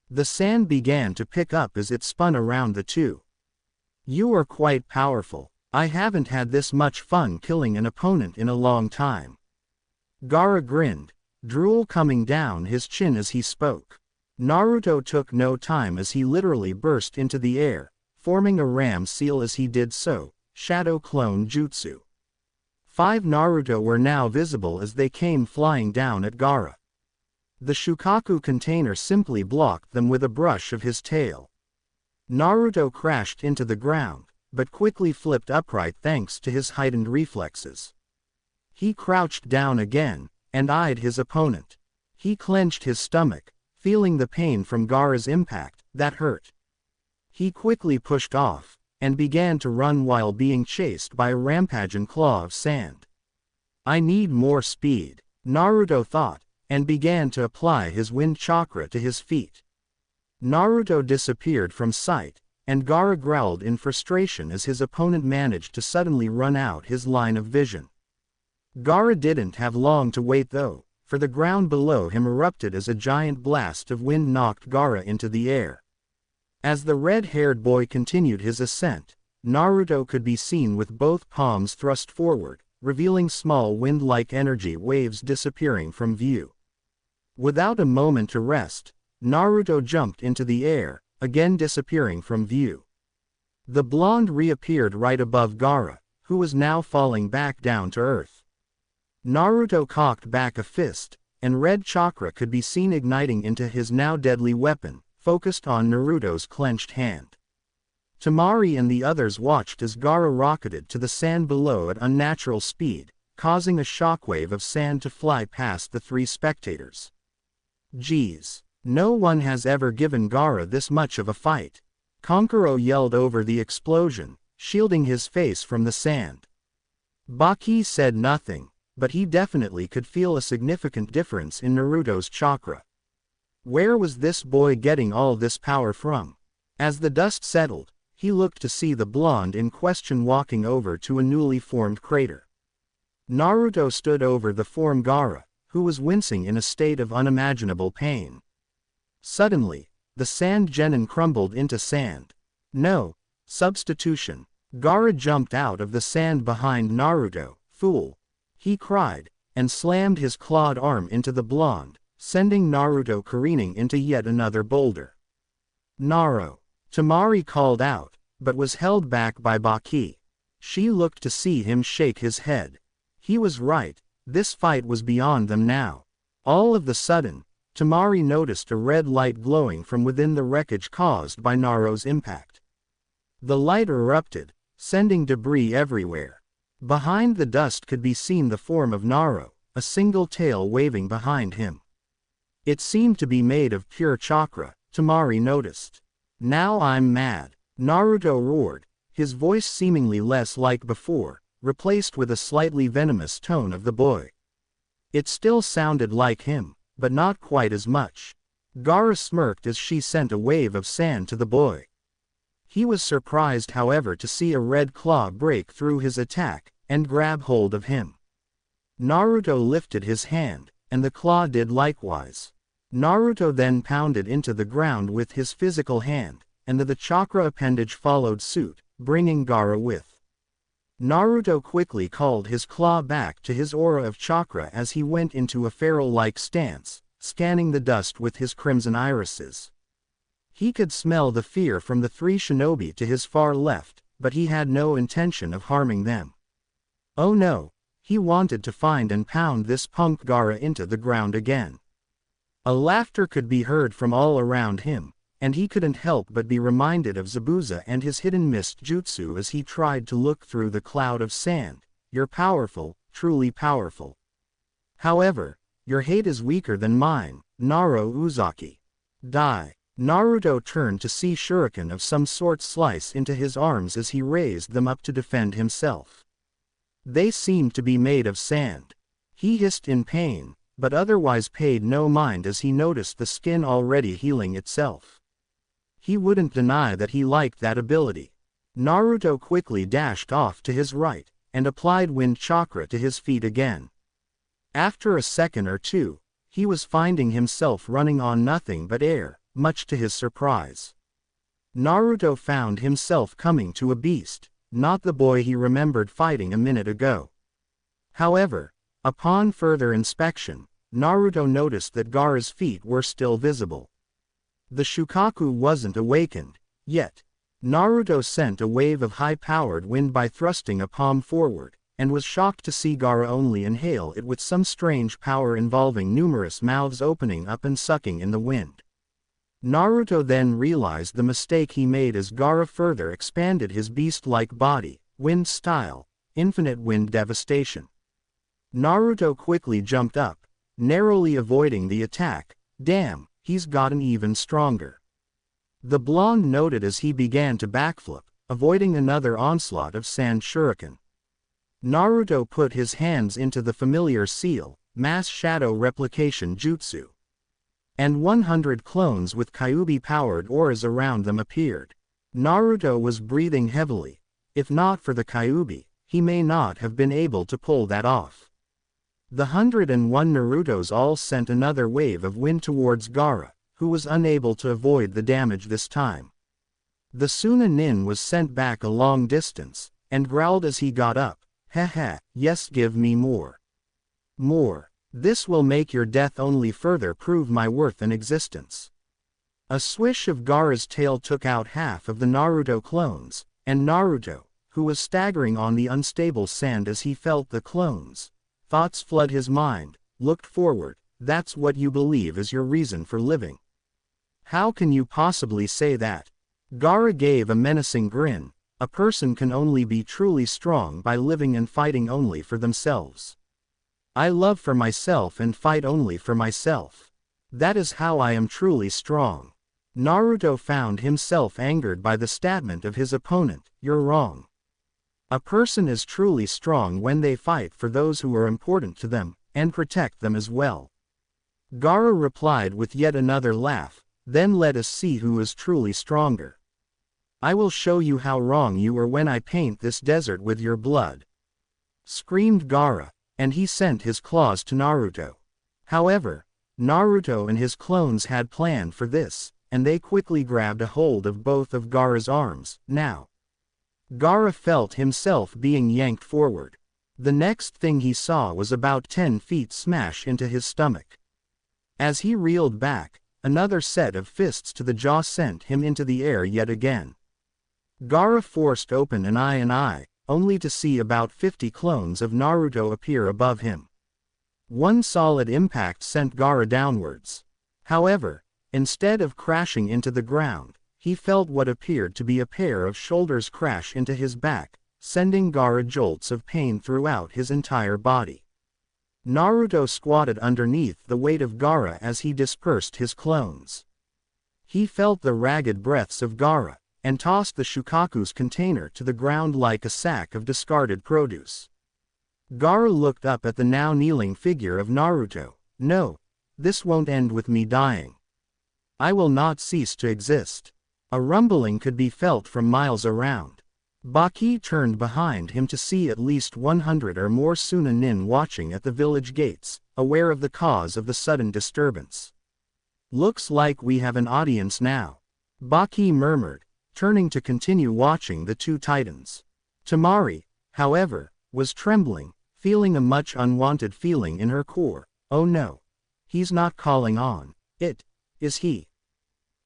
The sand began to pick up as it spun around the two. "You are quite powerful. I haven't had this much fun killing an opponent in a long time." Gaara grinned, drool coming down his chin as he spoke. Naruto took no time as he literally burst into the air, forming a ram seal as he did so, shadow clone jutsu. 5 Naruto were now visible as they came flying down at Gaara. The Shukaku container simply blocked them with a brush of his tail. Naruto crashed into the ground, but quickly flipped upright thanks to his heightened reflexes. He crouched down again, and eyed his opponent. He clenched his stomach, feeling the pain from Gaara's impact. That hurt. He quickly pushed off, and began to run while being chased by a rampaging claw of sand. I need more speed, Naruto thought, and began to apply his wind chakra to his feet. Naruto disappeared from sight, and Gaara growled in frustration as his opponent managed to suddenly run out his line of vision. Gaara didn't have long to wait though, for the ground below him erupted as a giant blast of wind knocked Gaara into the air. As the red-haired boy continued his ascent, Naruto could be seen with both palms thrust forward, revealing small wind-like energy waves disappearing from view. Without a moment to rest, Naruto jumped into the air, again disappearing from view. The blonde reappeared right above Gaara, who was now falling back down to earth. Naruto cocked back a fist, and red chakra could be seen igniting into his now deadly weapon, focused on Naruto's clenched hand. Temari and the others watched as Gaara rocketed to the sand below at unnatural speed, causing a shockwave of sand to fly past the 3 spectators. Geez, no one has ever given Gaara this much of a fight. Kankuro yelled over the explosion, shielding his face from the sand. Baki said nothing, but he definitely could feel a significant difference in Naruto's chakra. Where was this boy getting all this power from? As the dust settled, he looked to see the blonde in question walking over to a newly formed crater. Naruto stood over the form Gaara, who was wincing in a state of unimaginable pain. Suddenly, the sand genin crumbled into sand. No, substitution. Gaara jumped out of the sand behind Naruto. Fool! He cried, and slammed his clawed arm into the blonde, sending Naruto careening into yet another boulder. Naro! Temari called out, but was held back by Baki. She looked to see him shake his head. He was right, this fight was beyond them now. All of the sudden, Temari noticed a red light glowing from within the wreckage caused by Naro's impact. The light erupted, sending debris everywhere. Behind the dust could be seen the form of Naro, a single tail waving behind him. It seemed to be made of pure chakra, Temari noticed. Now I'm mad, Naruto roared, his voice seemingly less like before, replaced with a slightly venomous tone of the boy. It still sounded like him, but not quite as much. Gaara smirked as she sent a wave of sand to the boy. He was surprised however to see a red claw break through his attack, and grab hold of him. Naruto lifted his hand, and the claw did likewise. Naruto then pounded into the ground with his physical hand, and the chakra appendage followed suit, bringing Gaara with. Naruto quickly called his claw back to his aura of chakra as he went into a feral-like stance, scanning the dust with his crimson irises. He could smell the fear from the 3 shinobi to his far left, but he had no intention of harming them. Oh no, he wanted to find and pound this punk Gaara into the ground again. A laughter could be heard from all around him, and he couldn't help but be reminded of Zabuza and his hidden mist jutsu as he tried to look through the cloud of sand. You're powerful, truly powerful. However, your hate is weaker than mine, Naro Uzaki. Die. Naruto turned to see shuriken of some sort slice into his arms as he raised them up to defend himself. They seemed to be made of sand. He hissed in pain, but otherwise paid no mind as he noticed the skin already healing itself. He wouldn't deny that he liked that ability. Naruto quickly dashed off to his right, and applied wind chakra to his feet again. After a second or two, he was finding himself running on nothing but air, much to his surprise. Naruto found himself coming to a beast, not the boy he remembered fighting a minute ago. However, upon further inspection, Naruto noticed that Gaara's feet were still visible. The Shukaku wasn't awakened, yet. Naruto sent a wave of high-powered wind by thrusting a palm forward, and was shocked to see Gaara only inhale it with some strange power involving numerous mouths opening up and sucking in the wind. Naruto then realized the mistake he made as Gaara further expanded his beast-like body, wind style, infinite wind devastation. Naruto quickly jumped up, narrowly avoiding the attack. Damn, he's gotten even stronger. The blonde noted as he began to backflip, avoiding another onslaught of sand shuriken. Naruto put his hands into the familiar seal, mass shadow replication jutsu. And 100 clones with Kyuubi-powered auras around them appeared. Naruto was breathing heavily. If not for the Kyuubi, he may not have been able to pull that off. The 101 Narutos all sent another wave of wind towards Gaara, who was unable to avoid the damage this time. The Suna Nin was sent back a long distance, and growled as he got up, "Haha, yes, give me more. More. This will make your death only further prove my worth and existence." A swish of Gaara's tail took out half of the Naruto clones, and Naruto, who was staggering on the unstable sand as he felt the clones' thoughts flood his mind, looked forward. "That's what you believe is your reason for living? How can you possibly say that?" Gaara gave a menacing grin. A person can only be truly strong by living and fighting only for themselves. I love for myself and fight only for myself. That is how I am truly strong. Naruto found himself angered by the statement of his opponent. You're wrong. A person is truly strong when they fight for those who are important to them, and protect them as well. Gaara replied with yet another laugh. Then let us see who is truly stronger. I will show you how wrong you are when I paint this desert with your blood, screamed Gaara, and he sent his claws to Naruto. However, Naruto and his clones had planned for this, and they quickly grabbed a hold of both of Gaara's arms. Now, Gaara felt himself being yanked forward. The next thing he saw was about 10 feet smash into his stomach. As he reeled back, another set of fists to the jaw sent him into the air yet again. Gaara forced open an eye, only to see about 50 clones of Naruto appear above him. One solid impact sent Gaara downwards. However, instead of crashing into the ground, he felt what appeared to be a pair of shoulders crash into his back, sending Gaara jolts of pain throughout his entire body. Naruto squatted underneath the weight of Gaara as he dispersed his clones. He felt the ragged breaths of Gaara, and tossed the Shukaku's container to the ground like a sack of discarded produce. Gaara looked up at the now kneeling figure of Naruto. No, this won't end with me dying. I will not cease to exist. A rumbling could be felt from miles around. Baki turned behind him to see at least 100 or more Suna Nin watching at the village gates, aware of the cause of the sudden disturbance. Looks like we have an audience now, Baki murmured, turning to continue watching the two titans. Temari, however, was trembling, feeling a much unwanted feeling in her core. Oh no. He's not calling on. Is he?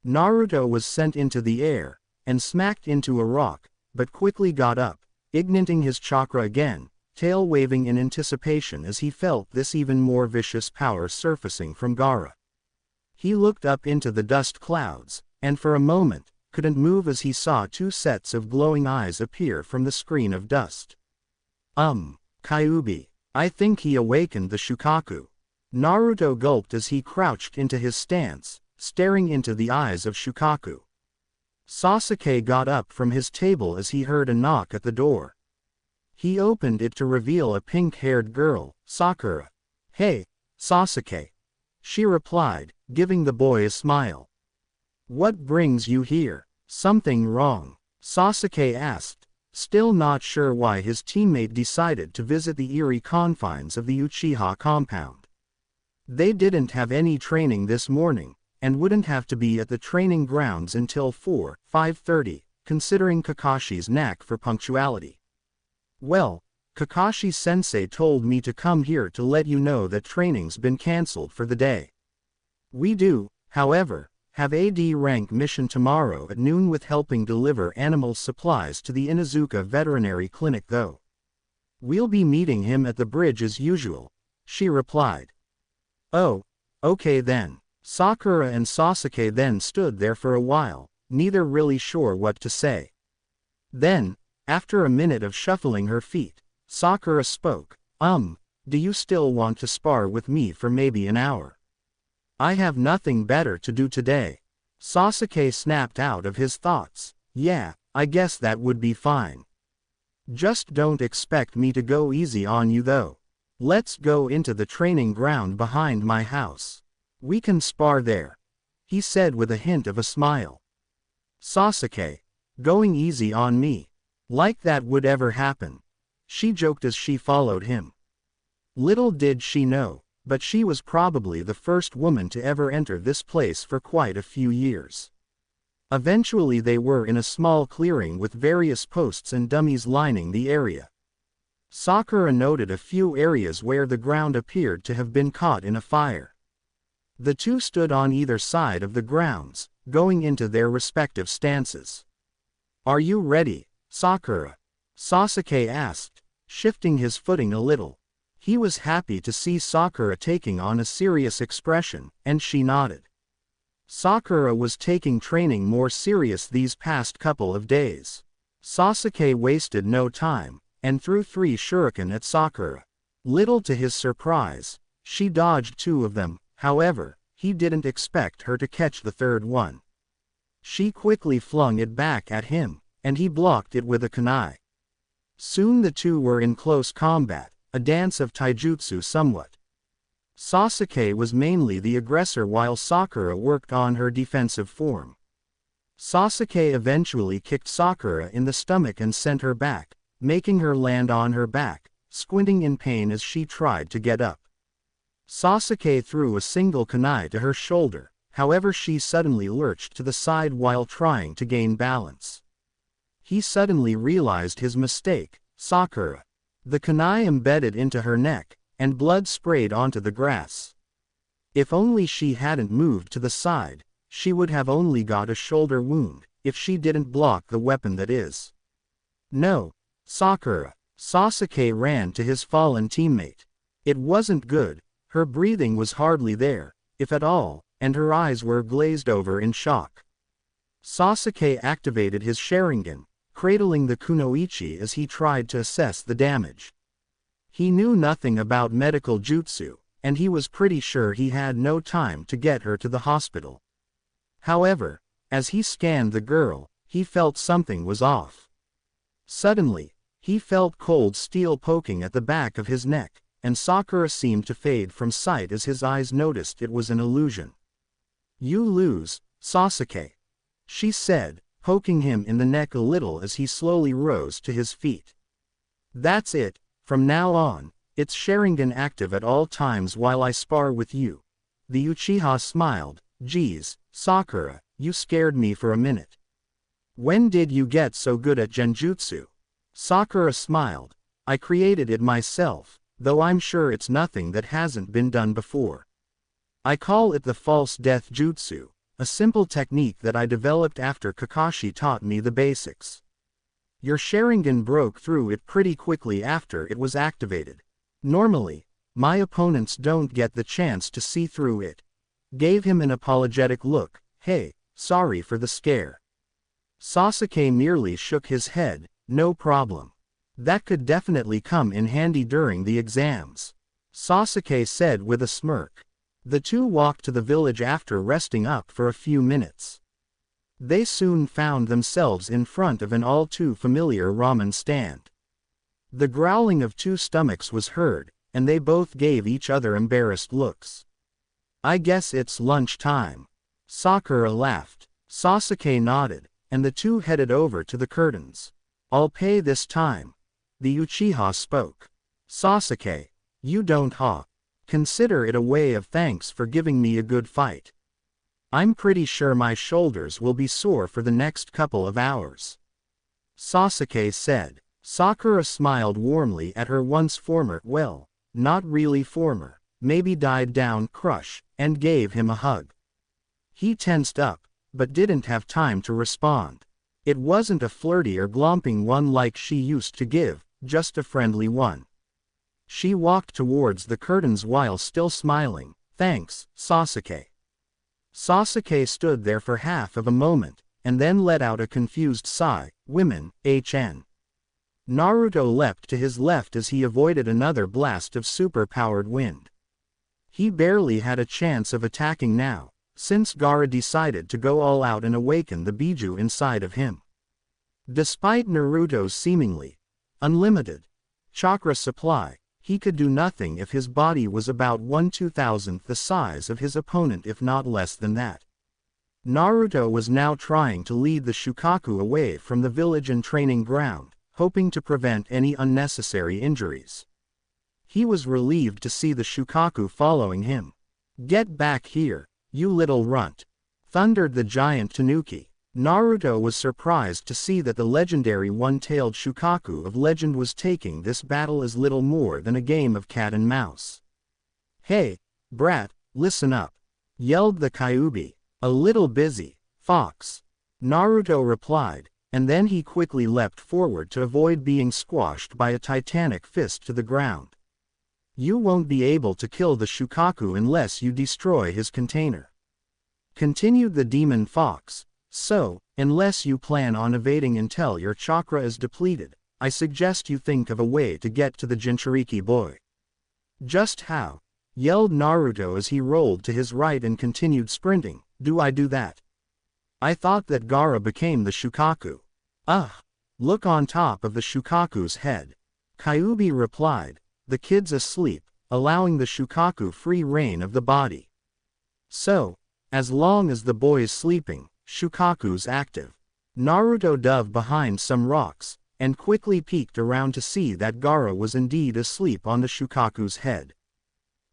Naruto was sent into the air, and smacked into a rock, but quickly got up, igniting his chakra again, tail waving in anticipation as he felt this even more vicious power surfacing from Gaara. He looked up into the dust clouds, and for a moment, couldn't move as he saw 2 sets of glowing eyes appear from the screen of dust. Kyuubi. I think he awakened the Shukaku. Naruto gulped as he crouched into his stance, staring into the eyes of Shukaku. Sasuke got up from his table as he heard a knock at the door. He opened it to reveal a pink-haired girl, Sakura. Hey, Sasuke. She replied, giving the boy a smile. What brings you here? Something wrong? Sasuke asked, still not sure why his teammate decided to visit the eerie confines of the Uchiha compound. They didn't have any training this morning, and wouldn't have to be at the training grounds until 5:30, considering Kakashi's knack for punctuality. Well, Kakashi-sensei told me to come here to let you know that training's been cancelled for the day. We do, however, Have a D rank mission tomorrow at noon with helping deliver animal supplies to the Inuzuka Veterinary Clinic though. We'll be meeting him at the bridge as usual, she replied. Oh, okay then. Sakura and Sasuke then stood there for a while, neither really sure what to say. Then, after a minute of shuffling her feet, Sakura spoke, do you still want to spar with me for maybe an hour? I have nothing better to do today. Sasuke snapped out of his thoughts. Yeah, I guess that would be fine. Just don't expect me to go easy on you though. Let's go into the training ground behind my house. We can spar there, he said with a hint of a smile. Sasuke, going easy on me. Like that would ever happen, she joked as she followed him. Little did she know, but she was probably the first woman to ever enter this place for quite a few years. Eventually they were in a small clearing with various posts and dummies lining the area. Sakura noted a few areas where the ground appeared to have been caught in a fire. The two stood on either side of the grounds, going into their respective stances. Are you ready, Sakura? Sasuke asked, shifting his footing a little. He was happy to see Sakura taking on a serious expression, and she nodded. Sakura was taking training more serious these past couple of days. Sasuke wasted no time, and threw 3 shuriken at Sakura. Little to his surprise, she dodged 2 of them, however, he didn't expect her to catch the third one. She quickly flung it back at him, and he blocked it with a kunai. Soon the two were in close combat, a dance of taijutsu somewhat. Sasuke was mainly the aggressor while Sakura worked on her defensive form. Sasuke eventually kicked Sakura in the stomach and sent her back, making her land on her back, squinting in pain as she tried to get up. Sasuke threw a single kunai to her shoulder, however she suddenly lurched to the side while trying to gain balance. He suddenly realized his mistake. Sakura. The kunai embedded into her neck, and blood sprayed onto the grass. If only she hadn't moved to the side, she would have only got a shoulder wound, if she didn't block the weapon that is. No, Sakura. Sasuke ran to his fallen teammate. It wasn't good, her breathing was hardly there, if at all, and her eyes were glazed over in shock. Sasuke activated his Sharingan, cradling the kunoichi as he tried to assess the damage. He knew nothing about medical jutsu, and he was pretty sure he had no time to get her to the hospital. However, as he scanned the girl, he felt something was off. Suddenly, he felt cold steel poking at the back of his neck, and Sakura seemed to fade from sight as his eyes noticed it was an illusion. You lose, Sasuke, she said, poking him in the neck a little as he slowly rose to his feet. That's it, from now on, it's Sharingan active at all times while I spar with you. The Uchiha smiled. Geez, Sakura, you scared me for a minute. When did you get so good at genjutsu? Sakura smiled. I created it myself, though I'm sure it's nothing that hasn't been done before. I call it the false death jutsu, a simple technique that I developed after Kakashi taught me the basics. Your Sharingan broke through it pretty quickly after it was activated. Normally, my opponents don't get the chance to see through it. Gave him an apologetic look. Hey, sorry for the scare. Sasuke merely shook his head. No problem. That could definitely come in handy during the exams, Sasuke said with a smirk. The two walked to the village after resting up for a few minutes. They soon found themselves in front of an all too familiar ramen stand. The growling of 2 stomachs was heard, and they both gave each other embarrassed looks. I guess it's lunch time. Sakura laughed. Sasuke nodded, and the two headed over to the curtains. I'll pay this time. The Uchiha spoke. Sasuke, you don't consider it a way of thanks for giving me a good fight. I'm pretty sure my shoulders will be sore for the next couple of hours. Sasuke said. Sakura smiled warmly at her once former, well, not really former, maybe died down crush, and gave him a hug. He tensed up, but didn't have time to respond. It wasn't a flirty or glomping one like she used to give, just a friendly one. She walked towards the curtains while still smiling. "Thanks, Sasuke." Sasuke stood there for half of a moment, and then let out a confused sigh. "Women, HN." Naruto leapt to his left as he avoided another blast of super-powered wind. He barely had a chance of attacking now, since Gaara decided to go all out and awaken the Biju inside of him. Despite Naruto's seemingly unlimited chakra supply, he could do nothing if his body was about 1/2000th the size of his opponent, if not less than that. Naruto was now trying to lead the Shukaku away from the village and training ground, hoping to prevent any unnecessary injuries. He was relieved to see the Shukaku following him. "Get back here, you little runt!" thundered the giant Tanuki. Naruto was surprised to see that the legendary one-tailed Shukaku of legend was taking this battle as little more than a game of cat and mouse. "Hey, brat, listen up!" yelled the Kyuubi. "A little busy, fox," Naruto replied, and then he quickly leapt forward to avoid being squashed by a titanic fist to the ground. "You won't be able to kill the Shukaku unless you destroy his container," continued the demon fox. "So, unless you plan on evading until your chakra is depleted, I suggest you think of a way to get to the Jinchuriki boy." "Just how?" yelled Naruto as he rolled to his right and continued sprinting. "Do I do that? I thought that Gaara became the Shukaku." "Ugh! Look on top of the Shukaku's head," Kyuubi replied. "The kid's asleep, allowing the Shukaku free reign of the body." "So, as long as the boy's sleeping, Shukaku's active." Naruto dove behind some rocks, and quickly peeked around to see that Gaara was indeed asleep on the Shukaku's head.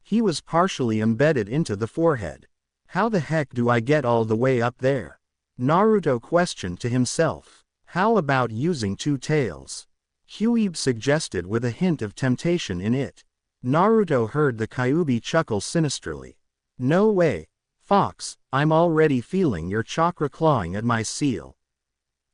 He was partially embedded into the forehead. "How the heck do I get all the way up there?" Naruto questioned to himself. "How about using two tails?" Kyuubi suggested with a hint of temptation in it. Naruto heard the Kyuubi chuckle sinisterly. "No way, fox, I'm already feeling your chakra clawing at my seal.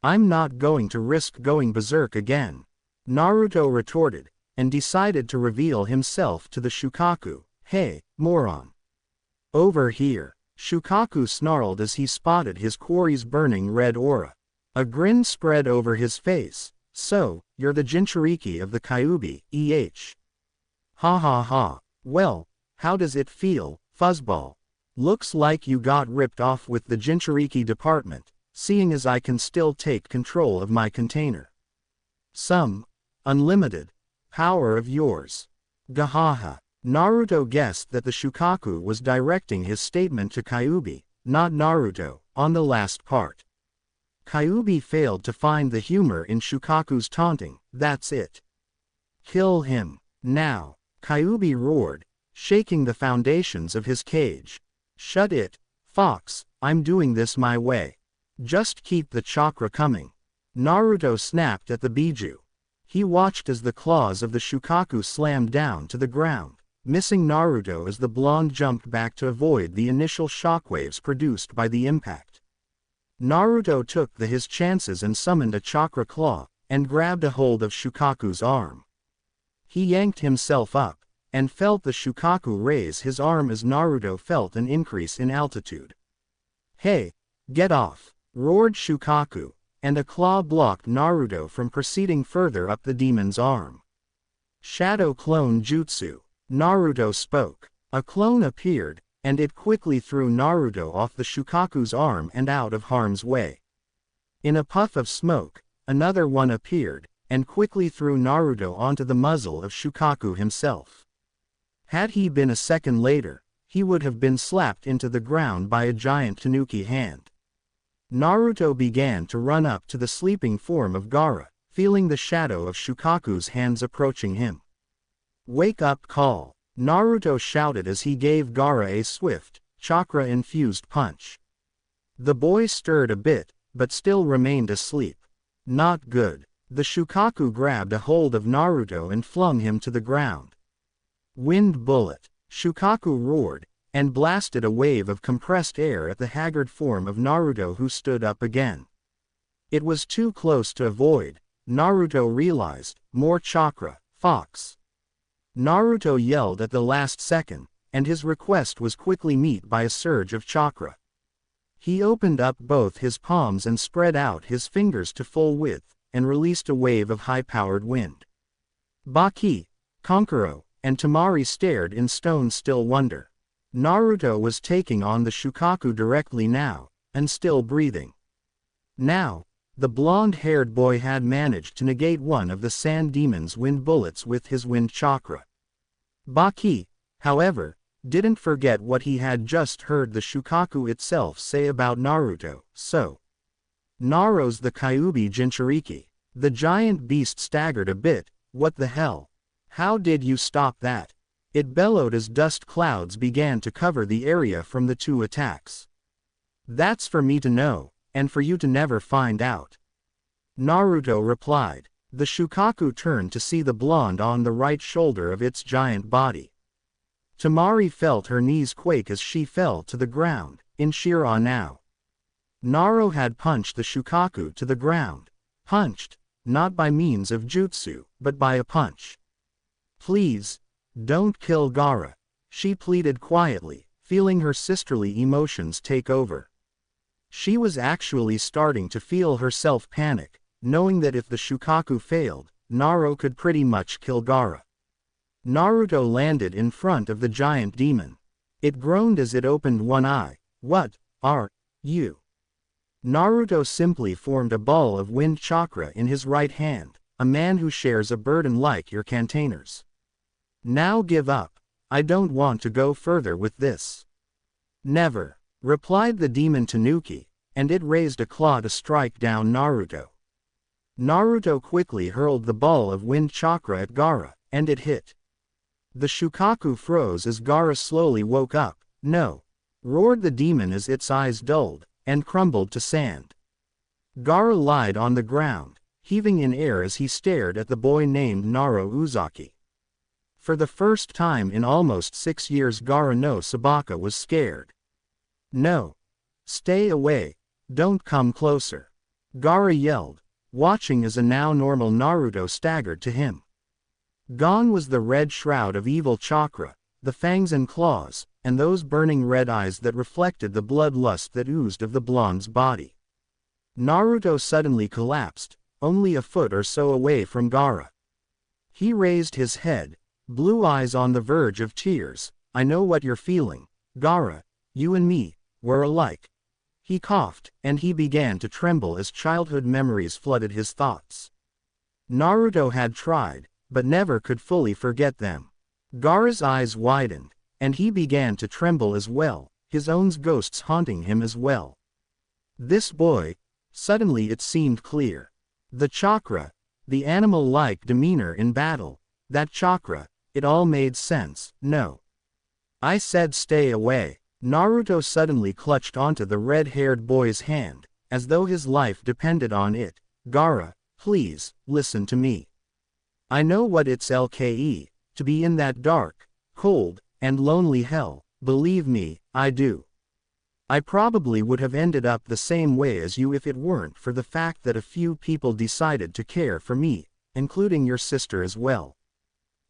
I'm not going to risk going berserk again," Naruto retorted, and decided to reveal himself to the Shukaku. "Hey, moron! Over here!" Shukaku snarled as he spotted his quarry's burning red aura. A grin spread over his face. "So, you're the Jinchuriki of the Kyuubi, eh? Ha ha ha. Well, how does it feel, fuzzball? Looks like you got ripped off with the Jinchuriki department, seeing as I can still take control of my container. Some unlimited power of yours. Gahaha." Naruto guessed that the Shukaku was directing his statement to Kyuubi, not Naruto, on the last part. Kyuubi failed to find the humor in Shukaku's taunting. "That's it. Kill him, now," Kyuubi roared, shaking the foundations of his cage. "Shut it, fox, I'm doing this my way. Just keep the chakra coming." Naruto snapped at the Biju. He watched as the claws of the Shukaku slammed down to the ground, missing Naruto as the blonde jumped back to avoid the initial shockwaves produced by the impact. Naruto took his chances and summoned a chakra claw, and grabbed a hold of Shukaku's arm. He yanked himself up, and felt the Shukaku raise his arm as Naruto felt an increase in altitude. "Hey, get off!" roared Shukaku, and a claw blocked Naruto from proceeding further up the demon's arm. "Shadow Clone Jutsu," Naruto spoke. A clone appeared, and it quickly threw Naruto off the Shukaku's arm and out of harm's way. In a puff of smoke, another one appeared, and quickly threw Naruto onto the muzzle of Shukaku himself. Had he been a second later, he would have been slapped into the ground by a giant Tanuki hand. Naruto began to run up to the sleeping form of Gaara, feeling the shadow of Shukaku's hands approaching him. "Wake up call," Naruto shouted as he gave Gaara a swift, chakra-infused punch. The boy stirred a bit, but still remained asleep. Not good. The Shukaku grabbed a hold of Naruto and flung him to the ground. "Wind bullet," Shukaku roared, and blasted a wave of compressed air at the haggard form of Naruto, who stood up again. It was too close to avoid, Naruto realized. More chakra, Fox. Naruto yelled at the last second, and his request was quickly met by a surge of chakra. He opened up both his palms and spread out his fingers to full width, and released a wave of high-powered wind. Baki, Kankuro, and Temari stared in stone-still wonder. Naruto was taking on the Shukaku directly now, and still breathing. Now, the blonde-haired boy had managed to negate one of the sand demon's wind bullets with his wind chakra. Baki, however, didn't forget what he had just heard the Shukaku itself say about Naruto, so. Naruto's the Kyuubi Jinchuriki. The giant beast staggered a bit. What the hell? How did you stop that? It bellowed as dust clouds began to cover the area from the two attacks. That's for me to know, and for you to never find out. Naruto replied. The Shukaku turned to see the blonde on the right shoulder of its giant body. Temari felt her knees quake as she fell to the ground, in sheer awe now. Naruto had punched the Shukaku to the ground. Punched, not by means of jutsu, but by a punch. Please, don't kill Gaara, she pleaded quietly, feeling her sisterly emotions take over. She was actually starting to feel herself panic, knowing that if the Shukaku failed, Naruto could pretty much kill Gaara. Naruto landed in front of the giant demon. It groaned as it opened one eye. What are you? Naruto simply formed a ball of wind chakra in his right hand, a man who shares a burden like your containers. Now give up. I don't want to go further with this. Never, replied the demon Tanuki, and it raised a claw to strike down Naruto. Naruto quickly hurled the ball of wind chakra at Gaara, and it hit. The Shukaku froze as Gaara slowly woke up. No, roared the demon as its eyes dulled, and crumbled to sand. Gaara lied on the ground, heaving in air as he stared at the boy named Naruto Uzaki. For the first time in almost 6 years Gaara no Sabaka was scared. No. Stay away, don't come closer. Gaara yelled, watching as a now normal Naruto staggered to him. Gone was the red shroud of evil chakra, the fangs and claws, and those burning red eyes that reflected the bloodlust that oozed of the blonde's body. Naruto suddenly collapsed, only a foot or so away from Gaara. He raised his head, blue eyes on the verge of tears. I know what you're feeling, Gaara, you and me, we're alike. He coughed, and he began to tremble as childhood memories flooded his thoughts. Naruto had tried, but never could fully forget them. Gaara's eyes widened, and he began to tremble as well, his own ghosts haunting him as well. This boy, suddenly it seemed clear. The chakra, the animal-like demeanor in battle, that chakra, it all made sense. No. I said stay away. Naruto suddenly clutched onto the red-haired boy's hand, as though his life depended on it. Gaara, please, listen to me. I know what it's like to be in that dark, cold, and lonely hell, believe me, I do. I probably would have ended up the same way as you if it weren't for the fact that a few people decided to care for me, including your sister as well.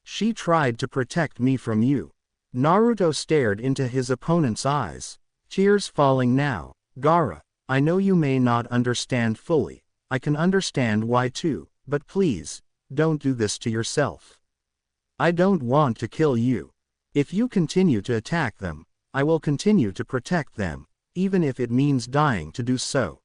She tried to protect me from you. Naruto stared into his opponent's eyes, tears falling now. Gaara, I know you may not understand fully, I can understand why too, but please, don't do this to yourself. I don't want to kill you. If you continue to attack them, I will continue to protect them, even if it means dying to do so.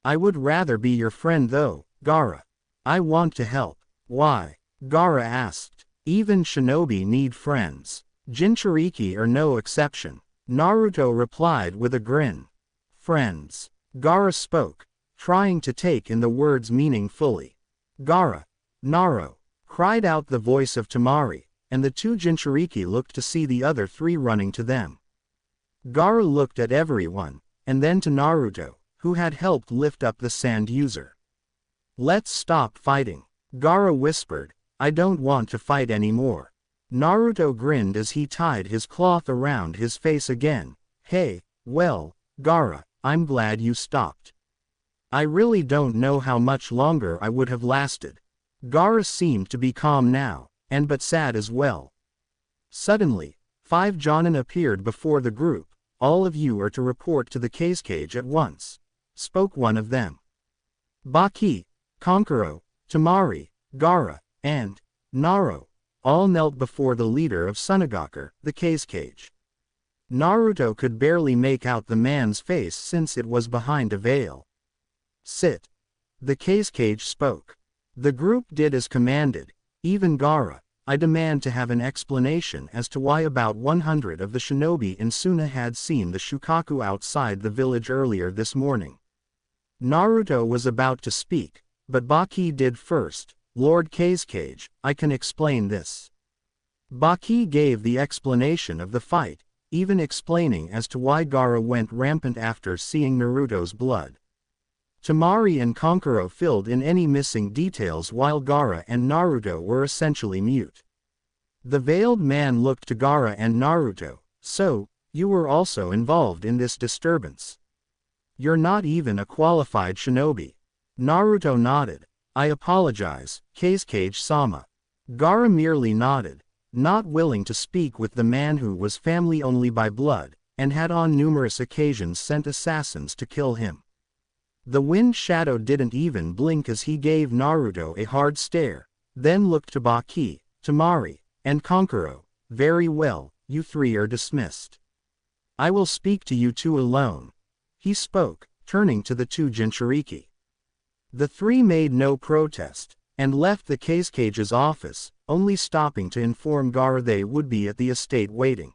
I would rather be your friend though, Gaara. I want to help. Why? Gaara asked. Even shinobi need friends. Jinchuriki are no exception. Naruto replied with a grin. Friends. Gaara spoke, trying to take in the words' meaning fully. Gaara. Naruto. Cried out the voice of Temari, and the two Jinchuriki looked to see the other three running to them. Gaara looked at everyone, and then to Naruto, who had helped lift up the sand user. Let's stop fighting. Gaara whispered, I don't want to fight anymore. Naruto grinned as he tied his cloth around his face again. Hey, well, Gaara, I'm glad you stopped. I really don't know how much longer I would have lasted. Gaara seemed to be calm now, and but sad as well. Suddenly, 5 Jonin appeared before the group. All of you are to report to the cage at once, spoke one of them. Baki, Kankuro, Temari, Gaara, and Naro all knelt before the leader of Sunagaku, the cage. Naruto could barely make out the man's face since it was behind a veil. Sit. The cage spoke. The group did as commanded, even Gaara. I demand to have an explanation as to why about 100 of the shinobi in Suna had seen the Shukaku outside the village earlier this morning. Naruto was about to speak, but Baki did first. Lord Cage, I can explain this. Baki gave the explanation of the fight, even explaining as to why Gaara went rampant after seeing Naruto's blood. Temari and Kankuro filled in any missing details while Gaara and Naruto were essentially mute. The veiled man looked to Gaara and Naruto. So, you were also involved in this disturbance. You're not even a qualified shinobi. Naruto nodded. I apologize, Cage-sama. Gaara merely nodded, not willing to speak with the man who was family only by blood, and had on numerous occasions sent assassins to kill him. The wind shadow didn't even blink as he gave Naruto a hard stare, then looked to Baki, Temari, and Kankuro. Very well, you 3 are dismissed. I will speak to you 2 alone. He spoke, turning to the 2 Jinchuriki. The 3 made no protest, and left the cage's office, only stopping to inform Gaara they would be at the estate waiting.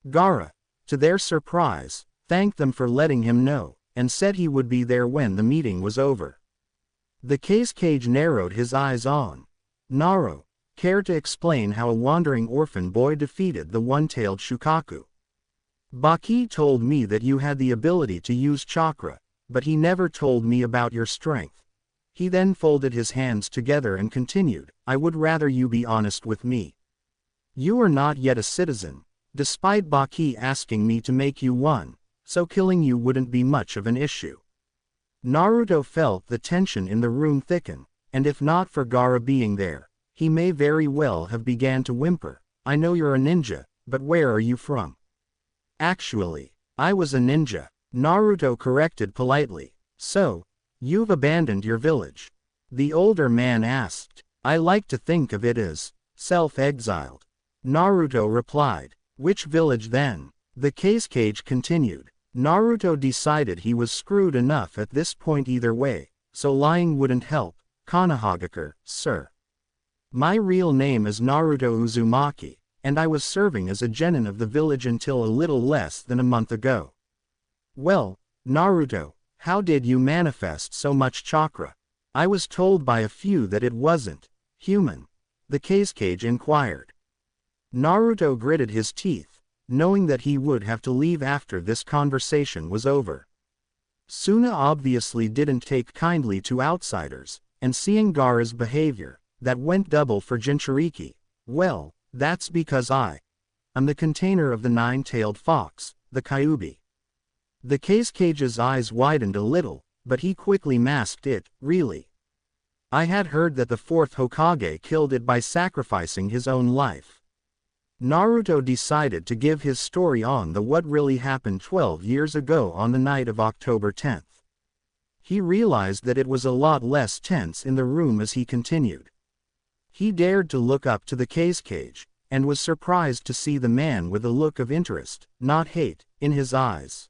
Gaara, to their surprise, thanked them for letting him know, and said he would be there when the meeting was over. The cage narrowed his eyes on Naro. Care to explain how a wandering orphan boy defeated the one-tailed Shukaku? Baki told me that you had the ability to use chakra, but he never told me about your strength. He then folded his hands together and continued, I would rather you be honest with me. You are not yet a citizen, despite Baki asking me to make you one, so killing you wouldn't be much of an issue. Naruto felt the tension in the room thicken, and if not for Gaara being there, he may very well have began to whimper. I know you're a ninja, but where are you from? Actually, I was a ninja, Naruto corrected politely. So, you've abandoned your village? The older man asked. I like to think of it as self-exiled. Naruto replied. Which village then? The cage continued. Naruto decided he was screwed enough at this point either way, so lying wouldn't help. Konohagaku, sir. My real name is Naruto Uzumaki, and I was serving as a genin of the village until a little less than a month ago. Well, Naruto, how did you manifest so much chakra? I was told by a few that it wasn't human. The cage inquired. Naruto gritted his teeth, knowing that he would have to leave after this conversation was over. Suna obviously didn't take kindly to outsiders, and seeing Gaara's behavior, that went double for Jinchuriki. Well, that's because I'm the container of the 9-tailed fox, the Kyuubi. The cage's eyes widened a little, but he quickly masked it. Really? I had heard that the 4th Hokage killed it by sacrificing his own life. Naruto decided to give his story on the what really happened 12 years ago on the night of October 10th. He realized that it was a lot less tense in the room as he continued. He dared to look up to the cage, and was surprised to see the man with a look of interest, not hate, in his eyes.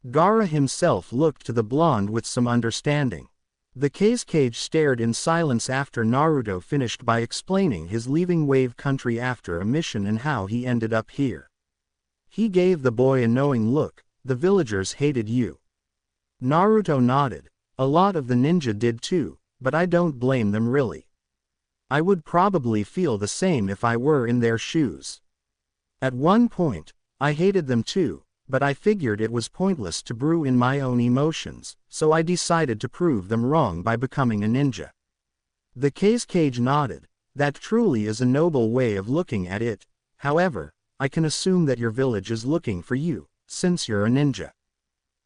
Gaara himself looked to the blonde with some understanding. The cage stared in silence after Naruto finished by explaining his leaving Wave Country after a mission and how he ended up here. He gave the boy a knowing look. The villagers hated you. Naruto nodded. A lot of the ninja did too, but I don't blame them really. I would probably feel the same if I were in their shoes. At one point, I hated them too, but I figured it was pointless to brew in my own emotions, so I decided to prove them wrong by becoming a ninja. The cage nodded. That truly is a noble way of looking at it. However, I can assume that your village is looking for you, since you're a ninja.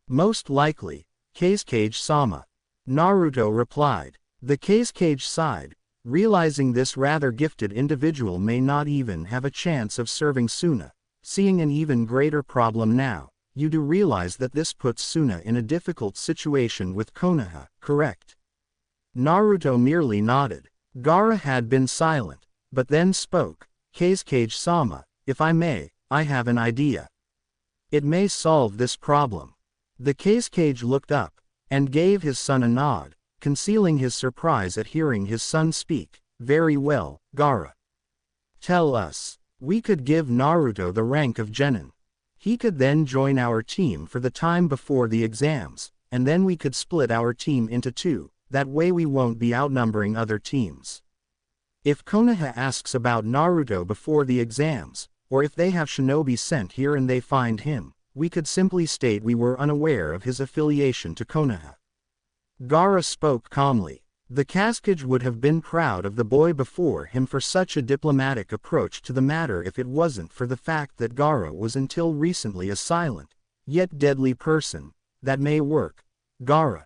Most likely, Kazekage-sama. Naruto replied. The Kazekage sighed, realizing this rather gifted individual may not even have a chance of serving Suna. Seeing an even greater problem now, you do realize that this puts Suna in a difficult situation with Konoha, correct? Naruto merely nodded. Gaara had been silent, but then spoke. Kazekage-sama, if I may, I have an idea. It may solve this problem. The Kazekage looked up, and gave his son a nod, concealing his surprise at hearing his son speak. Very well, Gaara. Tell us. We could give Naruto the rank of genin. He could then join our team for the time before the exams, and then we could split our team into two, that way we won't be outnumbering other teams. If Konoha asks about Naruto before the exams, or if they have Shinobi sent here and they find him, we could simply state we were unaware of his affiliation to Konoha. Gaara spoke calmly. The Kazekage would have been proud of the boy before him for such a diplomatic approach to the matter if it wasn't for the fact that Gaara was until recently a silent, yet deadly person. That may work. Gaara.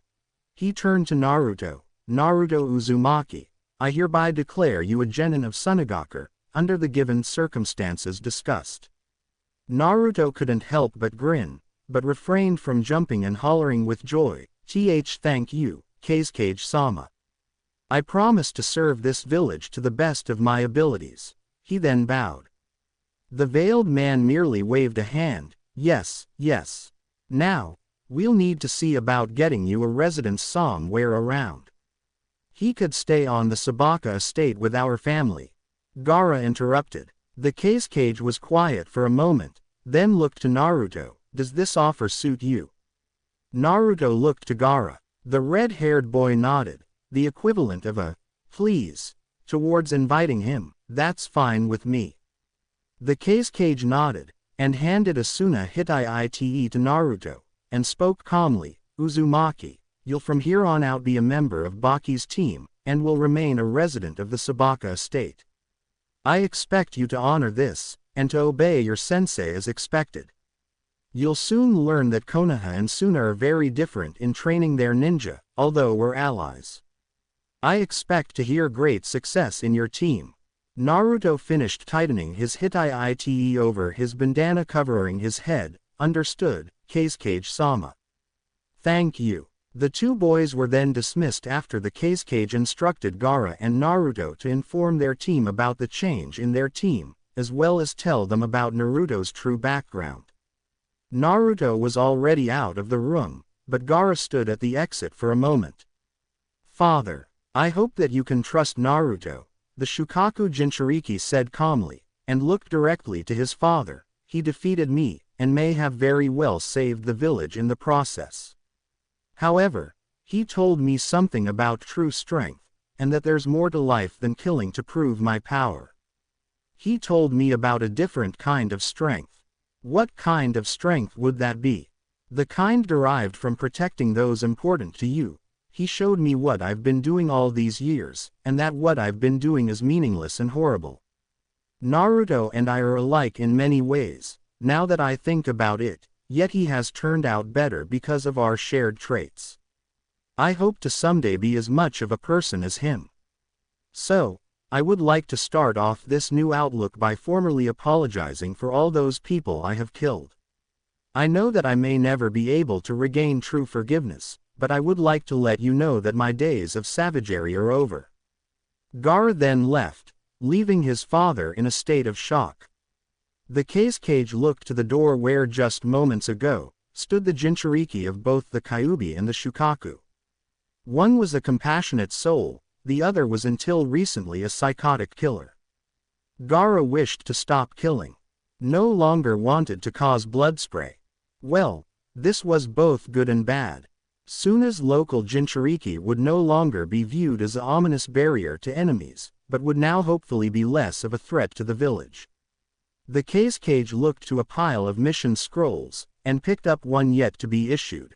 He turned to Naruto. Naruto Uzumaki, I hereby declare you a genin of Sunagaku, under the given circumstances discussed. Naruto couldn't help but grin, but refrained from jumping and hollering with joy. Thank you, Kazekage-sama. I promise to serve this village to the best of my abilities. He then bowed. The veiled man merely waved a hand. Yes, yes. Now, we'll need to see about getting you a residence somewhere around. He could stay on the Sabaka estate with our family. Gaara interrupted. The Kazekage was quiet for a moment, then looked to Naruto. Does this offer suit you? Naruto looked to Gaara. The red-haired boy nodded. The equivalent of a, please, towards inviting him. That's fine with me. The Kazekage nodded, and handed a Suna Hitai to Naruto, and spoke calmly. Uzumaki, you'll from here on out be a member of Baki's team, and will remain a resident of the Sabaka estate. I expect you to honor this, and to obey your sensei as expected. You'll soon learn that Konoha and Suna are very different in training their ninja, although we're allies. I expect to hear great success in your team. Naruto finished tightening his Hitai over his bandana covering his head. Understood, Kazekage-sama. Thank you. The two boys were then dismissed after the Kazekage instructed Gaara and Naruto to inform their team about the change in their team, as well as tell them about Naruto's true background. Naruto was already out of the room, but Gaara stood at the exit for a moment. Father, I hope that you can trust Naruto, the Shukaku Jinchuriki said calmly, and looked directly to his father. He defeated me, and may have very well saved the village in the process. However, he told me something about true strength, and that there's more to life than killing to prove my power. He told me about a different kind of strength. What kind of strength would that be? The kind derived from protecting those important to you. He showed me what I've been doing all these years, and that what I've been doing is meaningless and horrible. Naruto and I are alike in many ways, now that I think about it, yet he has turned out better because of our shared traits. I hope to someday be as much of a person as him. So, I would like to start off this new outlook by formally apologizing for all those people I have killed. I know that I may never be able to regain true forgiveness, but I would like to let you know that my days of savagery are over. Gaara then left, leaving his father in a state of shock. The Kazekage looked to the door where just moments ago, stood the Jinchuriki of both the Kyuubi and the Shukaku. One was a compassionate soul, the other was until recently a psychotic killer. Gaara wished to stop killing. No longer wanted to cause blood spray. Well, this was both good and bad. Suna's local Jinchuriki would no longer be viewed as an ominous barrier to enemies, but would now hopefully be less of a threat to the village. The Kazekage looked to a pile of mission scrolls, and picked up one yet to be issued.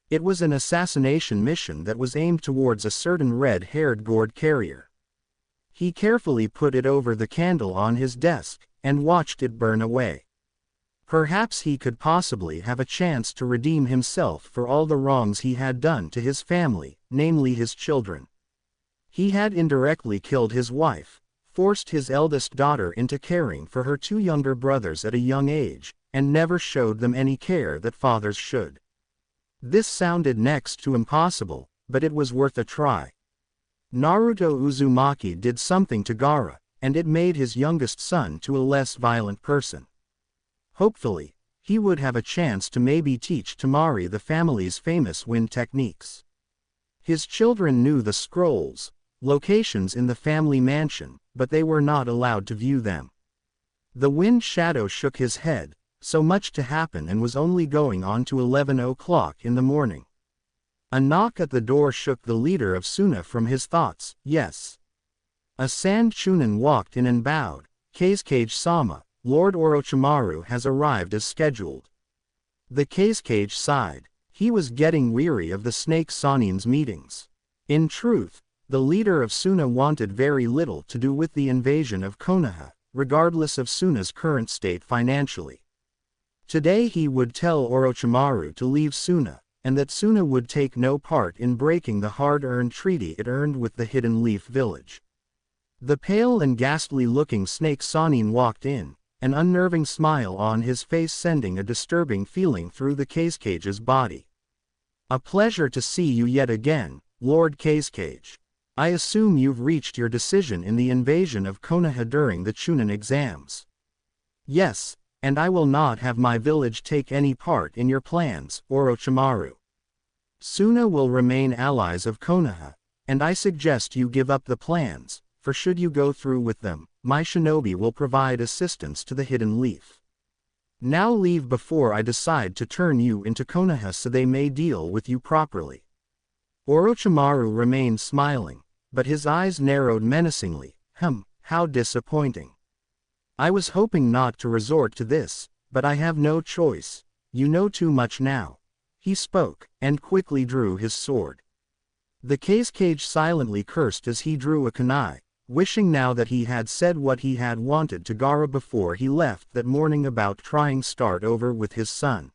It was an assassination mission that was aimed towards a certain red-haired gourd carrier. He carefully put it over the candle on his desk, and watched it burn away. Perhaps he could possibly have a chance to redeem himself for all the wrongs he had done to his family, namely his children. He had indirectly killed his wife, forced his eldest daughter into caring for her two younger brothers at a young age, and never showed them any care that fathers should. This sounded next to impossible, but it was worth a try. Naruto Uzumaki did something to Gaara, and it made his youngest son to a less violent person. Hopefully, he would have a chance to maybe teach Temari the family's famous wind techniques. His children knew the scrolls, locations in the family mansion, but they were not allowed to view them. The Wind Shadow shook his head, so much to happen and was only going on to 11 o'clock in the morning. A knock at the door shook the leader of Suna from his thoughts. Yes. A Sand Chunin walked in and bowed. Kazekage-sama, Lord Orochimaru has arrived as scheduled. The Kazekage sighed. He was getting weary of the Snake Sanin's meetings. In truth, the leader of Suna wanted very little to do with the invasion of Konoha, regardless of Suna's current state financially. Today he would tell Orochimaru to leave Suna, and that Suna would take no part in breaking the hard-earned treaty it earned with the Hidden Leaf Village. The pale and ghastly-looking Snake Sanin walked in, an unnerving smile on his face sending a disturbing feeling through the Kazecage's body. A pleasure to see you yet again, Lord Kazekage. I assume you've reached your decision in the invasion of Konoha during the Chunin exams. Yes, and I will not have my village take any part in your plans, Orochimaru. Suna will remain allies of Konoha, and I suggest you give up the plans, for should you go through with them, my shinobi will provide assistance to the Hidden Leaf. Now leave before I decide to turn you into Konoha so they may deal with you properly. Orochimaru remained smiling, but his eyes narrowed menacingly. How disappointing. I was hoping not to resort to this, but I have no choice. You know too much now. He spoke, and quickly drew his sword. The Kazekage silently cursed as he drew a kunai, wishing now that he had said what he had wanted to Gaara before he left that morning about trying start over with his son.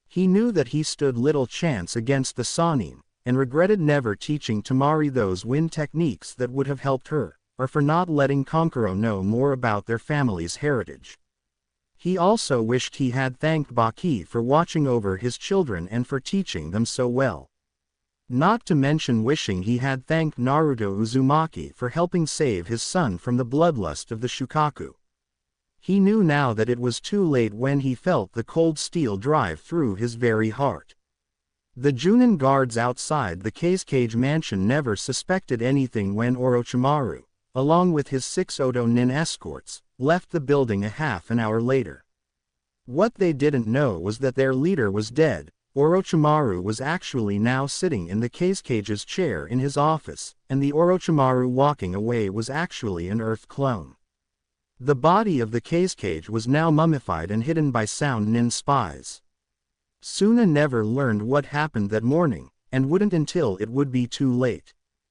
He knew that he stood little chance against the Sanin, and regretted never teaching Temari those wind techniques that would have helped her, or for not letting Kankuro know more about their family's heritage. He also wished he had thanked Baki for watching over his children and for teaching them so well. Not to mention wishing he had thanked Naruto Uzumaki for helping save his son from the bloodlust of the Shukaku. He knew now that it was too late when he felt the cold steel drive through his very heart. The Junin guards outside the Kazekage mansion never suspected anything when Orochimaru, along with his 6 Oto Nin escorts, left the building a half an hour later. What they didn't know was that their leader was dead. Orochimaru was actually now sitting in the Kazekage's chair in his office, and the Orochimaru walking away was actually an Earth clone. The body of the Kazekage was now mummified and hidden by Sound Nin spies. Suna never learned what happened that morning, and wouldn't until it would be too late.